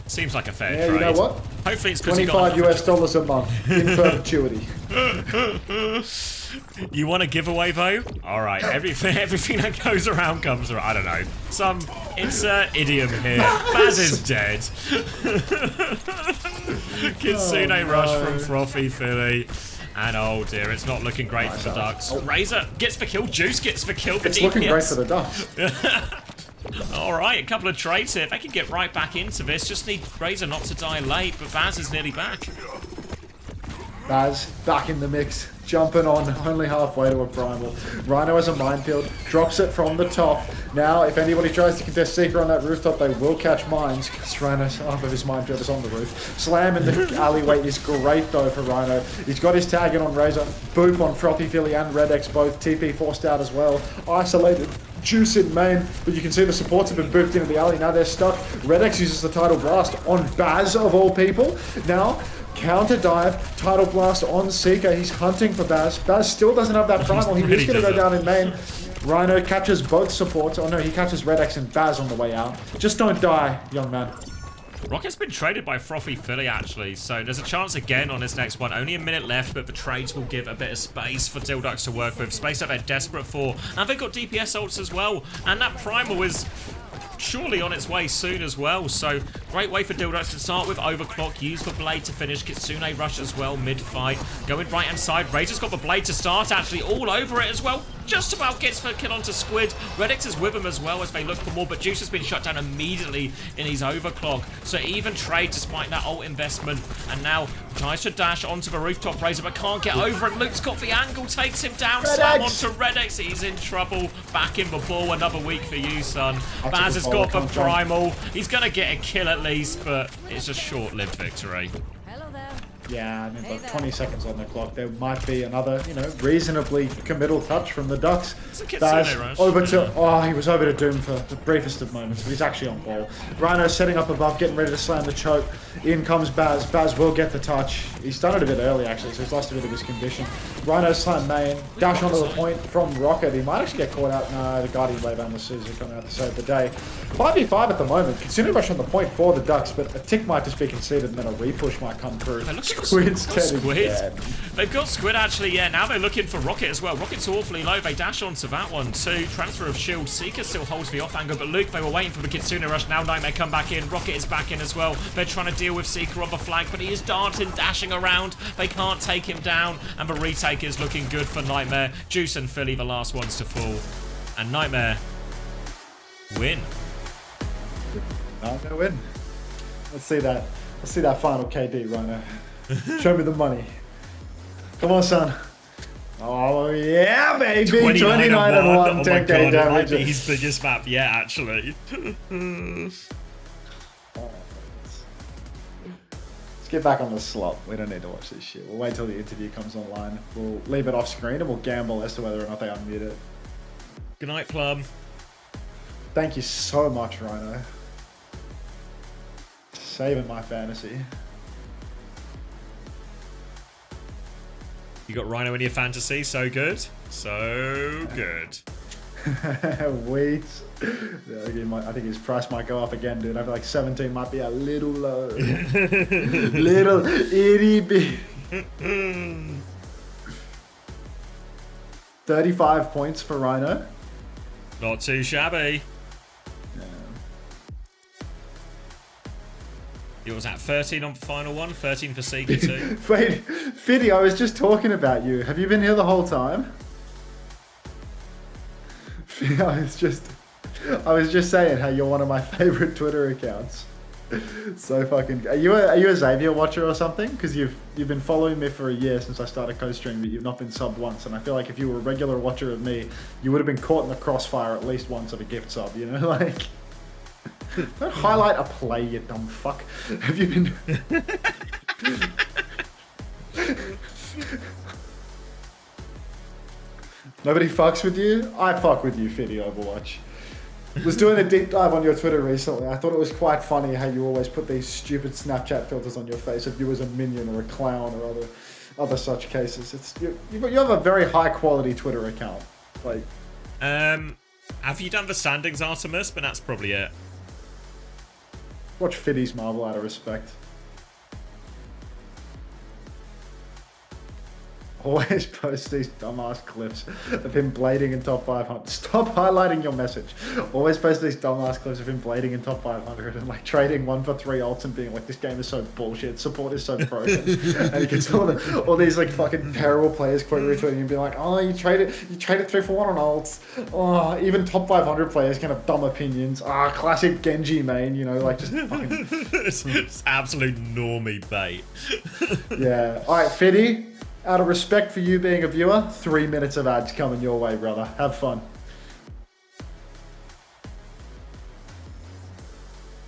Seems like a fair trade. You know what? Hopefully it's because you got $25 a month in perpetuity. You want a giveaway though? All right, everything that goes around comes around. I don't know. Some insert idiom here. Baz is dead. Kitsune Rush from Frothy Philly. And oh dear, it's not looking great for the Ducks. Razor gets the kill. Juice gets the kill. It's looking great for the Ducks. Alright, a couple of trades here. If they can get right back into this, just need Razor not to die late, but Baz is nearly back. Baz back in the mix, jumping on only halfway to a primal. Rhino has a minefield, drops it from the top. Now, if anybody tries to contest Seeker on that rooftop, they will catch mines, because Rhino's half of his minefield is on the roof. Slam in the alleyway is great, though, for Rhino. He's got his tag in on Razor. Boop on Frothy Philly and Red X, both TP forced out as well. Isolated. Juice in main, but you can see the supports have been booped into the alley. Now they're stuck. Red X uses the tidal blast on Baz, of all people. Now, Counter dive, tidal blast on Seeker. He's hunting for Baz. Baz still doesn't have that primal. He really is going to go doesn't. down in main. Rhino catches both supports. Oh no, he catches Red X and Baz on the way out. Just don't die, young man. Rocket's been traded by Frothy Philly, actually, so there's a chance again on this next one. Only a minute left, but the trades will give a bit of space for DhillDucks to work with. Space that they're desperate for. And they've got DPS ults as well. And that primal is surely on its way soon as well. So, great way for DhillDucks to start with Overclock. Use the Blade to finish. Kitsune rush as well, mid-fight. Going right-hand side. Razor's got the Blade to start, actually, all over it as well. Just about gets the kill onto Squid. Redix is with him as well as they look for more, but Juice has been shut down immediately in his Overclock. So even trade despite that ult investment. And now tries to dash onto the rooftop Razor, but can't get over it. Luke's got the angle, takes him down. Slam onto Redix. He's in trouble. Back in the ball. Another week for you, son. Baz has got the primal. He's going to get a kill at least, but it's a short-lived victory. Hello there. Yeah, I mean, Hey like there. 20 seconds on the clock. There might be another, you know, reasonably committal touch from the Ducks. It's a Kitsune Baz rush. over to, oh, he was over to Doom for the briefest of moments, but he's actually on ball. Rhino setting up above, getting ready to slam the choke. In comes Baz. Baz will get the touch. He's done it a bit early, actually, so he's lost a bit of his condition. Rhino slam main, dash onto the point from Rocket. He might actually get caught out. No, the Guardian Wave and the Caesar coming out to save the day. 5v5 at the moment. Kitsune rush on the point for the Ducks, but a tick might just be conceded and then a repush might come through. Hey, look at Squid's Squid. dead. They've got Squid actually, yeah. Now they're looking for Rocket as well. Rocket's awfully low. They dash onto that one too. Transfer of shield. Seeker still holds the off angle, but Luke, they were waiting for the Kitsune rush. Now Nightmare come back in. Rocket is back in as well. They're trying to deal with Seeker on the flank, but he is dancing, dashing around. They can't take him down, and the retake is looking good for Nightmare. Juice and Philly, the last ones to fall. And Nightmare win. I'm gonna win. Let's see that. Let's see that final KD, Rhino. Show me the money. Come on, son. Oh yeah, baby! 29 and 1, Oh my 10k God, it might damage. be his biggest map yet, actually. Let's get back on the slot. We don't need to watch this shit. We'll wait till the interview comes online. We'll leave it off screen and we'll gamble as to whether or not they unmute it. Good night, Plum. Thank you so much, Rhino. Saving my fantasy. You got Rhino in your fantasy, so good. So good. Wait. I think his price might go up again, dude. I feel like 17 might be a little low. Little itty bit. 35 points for Rhino. Not too shabby. It was at 13 on the final one, 13 for Seeker too. Wait, Fiddy, I was just talking about you. Have you been here the whole time? I was just saying how you're one of my favorite Twitter accounts. So fucking. Are you a Xavier watcher or something? Because you've been following me for a year since I started co-streaming, but you've not been subbed once. And I feel like if you were a regular watcher of me, you would have been caught in the crossfire at least once of a gift sub. You know, like. Don't highlight a play, you dumb fuck. Have you been... Nobody fucks with you? I fuck with you, Fiddy Overwatch. Was doing a deep dive on your Twitter recently. I thought it was quite funny how you always put these stupid Snapchat filters on your face if you as a minion or a clown or other such cases. You have a very high quality Twitter account. Like, have you done the standings, Artemis? But that's probably it. watch Fiddy's marble out of respect. Always post these dumbass clips of him blading in top 500. Stop highlighting your message. Always post these dumbass clips of him blading in top 500 and like trading 1 for 3 ults and being like, this game is so bullshit, support is so broken. And he gets all these like fucking terrible players quote retweeting and being like, oh, you traded 3 for 1 on ults. Oh, even top 500 players can have dumb opinions. Ah, classic Genji main, you know, like just fucking... it's absolute normie bait. Yeah. Alright, Fiddy. Out of respect for you being a viewer, 3 minutes of ads coming your way, brother. Have fun.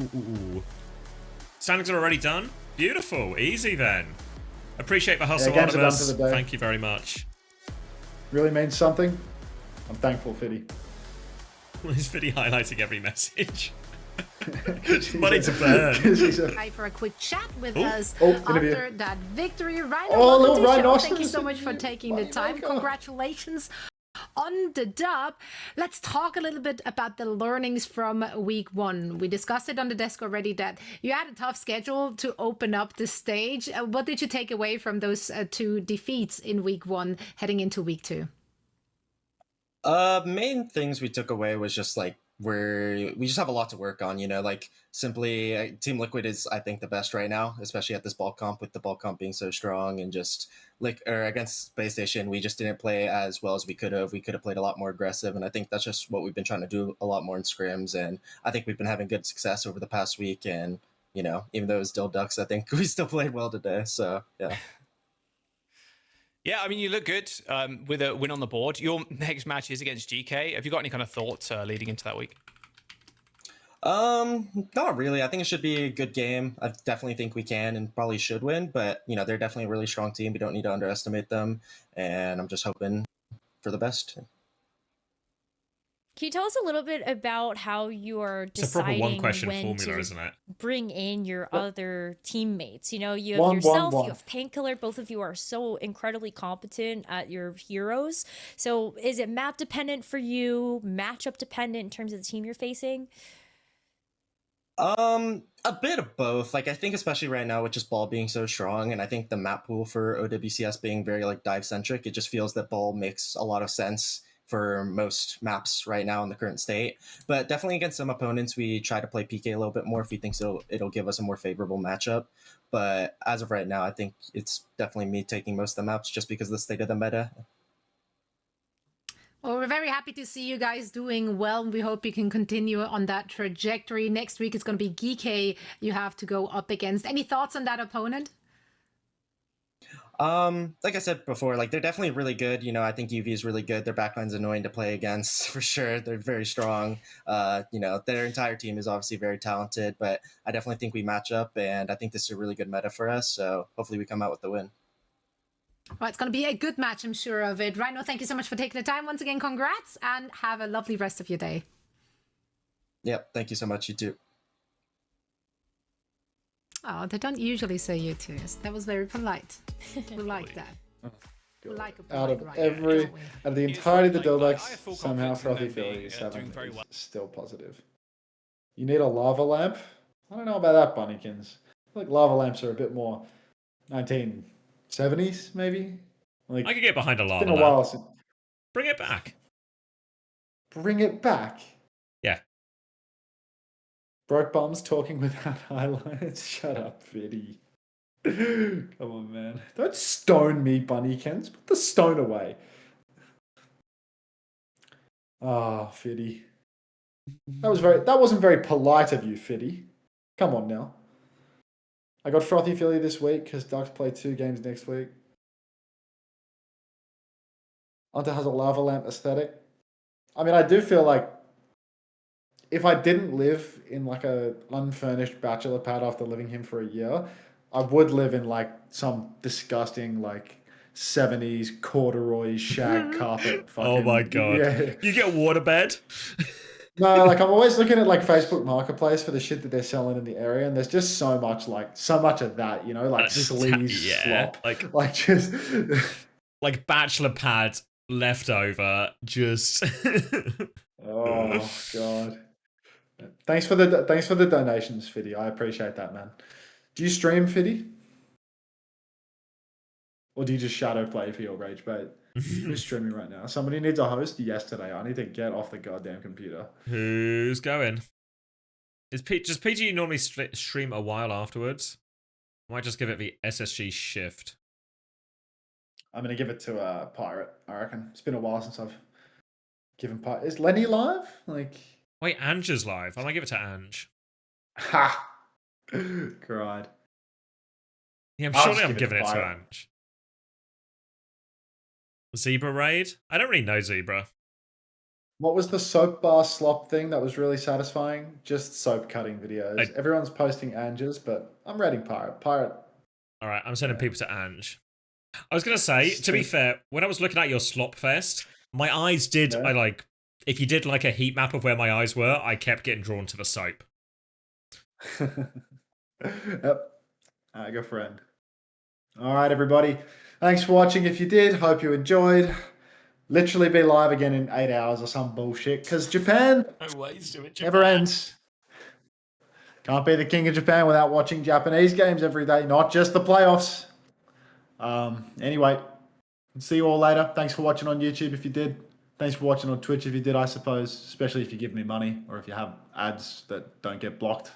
Ooh. Standings are already done? Beautiful. Easy then. Appreciate the hustle, games are done Artemis. for the day. Thank you very much. Really means something. I'm thankful, Fiddy. Is Fiddy highlighting every message? Money to burn. Hi for a quick chat with Ooh. us interview. after that victory. Rhino, Oh, welcome little to the show. rhinoceros Thank you so much for taking the Buddy time. Maker. Congratulations on the dub. Let's talk a little bit about the learnings from week 1. We discussed it on the desk already that you had a tough schedule to open up the stage. What did you take away from those 2 defeats in week 1 heading into week 2? Main things we took away was just like we just have a lot to work on, you know, like simply Team Liquid is I think the best right now, especially at this ball comp with the ball comp being so strong, and just like against Space Station we just didn't play as well as we could have. We could have played a lot more aggressive, and I think that's just what we've been trying to do a lot more in scrims, and I think we've been having good success over the past week. And you know, even though it was DhillDucks, I think we still played well today. So yeah. Yeah, I mean, you look good with a win on the board. Your next match is against GK. Have you got any kind of thoughts leading into that week? Not really. I think it should be a good game. I definitely think we can and probably should win, but you know, they're definitely a really strong team. We don't need to underestimate them, and I'm just hoping for the best. Can you tell us a little bit about how you are It's a proper deciding one-question when formula, to isn't it? bring in your other teammates? You know, you have One, yourself, one. you have Painkiller. Both of you are so incredibly competent at your heroes. So is it map dependent for you, matchup dependent in terms of the team you're facing? A bit of both. Like I think especially right now with just ball being so strong, and I think the map pool for OWCS being very like dive centric, it just feels that ball makes a lot of sense for most maps right now in the current state. But definitely against some opponents, we try to play PK a little bit more if we think so it'll give us a more favorable matchup. But as of right now, I think it's definitely me taking most of the maps just because of the state of the meta. Well, we're very happy to see you guys doing well. We hope you can continue on that trajectory. Next week is going to be GK you have to go up against. Any thoughts on that opponent? Like I said before, like they're definitely really good. You know, I think UV is really good. Their backline's annoying to play against for sure. They're very strong. You know, their entire team is obviously very talented, but I definitely think we match up, and I think this is a really good meta for us. So hopefully we come out with the win. Well, it's going to be a good match, I'm sure of it. Rhino, thank you so much for taking the time. Once again, congrats, and have a lovely rest of your day. Yep, thank you so much. You too. Oh, they don't usually say you too. That was very polite. We like that. We like a Out polite of Rhino, every, don't we? out of the He's entirety of the like, I have full DhillDucks, somehow confidence in them Frothy being, Philly is doing very well. still positive. You need a lava lamp? I don't know about that, Bunnykins. I feel like lava lamps are a bit more 1970s, maybe? Like, I could get behind a it's lava been a lamp. while since... Bring it back. Bring it back? Yeah. Broke bums talking without highlights. Shut up, Fiddy. Come on, man. Don't stone me, Bunnykins. Put the stone away. Ah, Fiddy. That wasn't very polite of you, Fiddy. Come on now. I got Frothy Philly this week because Ducks play 2 games next week. Hunter has a lava lamp aesthetic. I mean, I do feel like if I didn't live in like a unfurnished bachelor pad after living here for a year, I would live in like some disgusting like 70s corduroy shag carpet. Fucking, Oh my god. Yeah. You get a waterbed? No, like I'm always looking at like Facebook Marketplace for the shit that they're selling in the area, and there's just so much of that, you know, like Just sleaze yeah, slop, like just like bachelor pad leftover, just oh god. Thanks for the donations, Fiddy. I appreciate that, man. Do you stream, Fiddy? Or do you just shadow play for your rage bait? Who's streaming right now? Somebody needs a host yesterday. I need to get off the goddamn computer. Who's going? Does PG normally stream a while afterwards? I might just give it the SSG shift. I'm gonna give it to Pirate, I reckon. It's been a while since I've given Pirate. Is Lenny live? Like, wait, Ange is live. I might give it to Ange. ha! Cried. Yeah, I'll surely just I'm give it giving to it to Pirate. Ange. Zebra raid? I don't really know Zebra. What was the soap bar slop thing that was really satisfying? Just soap cutting videos. Everyone's posting Anges, but I'm rating Pirate. Pirate. Alright, I'm sending people to Ange. I was going to say, to be fair, when I was looking at your slop fest, my eyes did, if you did like a heat map of where my eyes were, I kept getting drawn to the soap. Yep. Good friend. All right, everybody. Thanks for watching. If you did, hope you enjoyed. Literally be live again in 8 hours or some bullshit because Japan No ways to it, never ends. Can't be the king of Japan without watching Japanese games every day, not just the playoffs. Anyway, see you all later. Thanks for watching on YouTube if you did. Thanks for watching on Twitch if you did, I suppose, especially if you give me money or if you have ads that don't get blocked.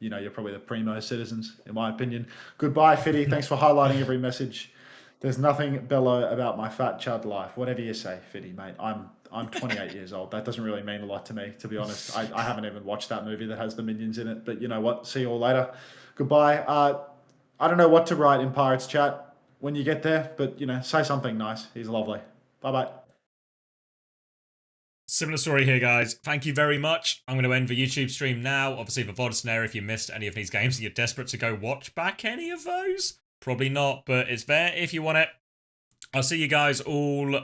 You know, you're probably the primo citizens, in my opinion. Goodbye, Fiddy. Thanks for highlighting every message. There's nothing bellow about my fat chud life. Whatever you say, Fiddy, mate. I'm 28 years old. That doesn't really mean a lot to me, to be honest. I haven't even watched that movie that has the minions in it. But you know what? See you all later. Goodbye. I don't know what to write in Pirates chat when you get there, but, you know, say something nice. He's lovely. Bye-bye. Similar story here, guys. Thank you very much. I'm going to end the YouTube stream now. Obviously, for VOD scenario, if you missed any of these games and you're desperate to go watch back any of those, probably not, but it's there if you want it. I'll see you guys all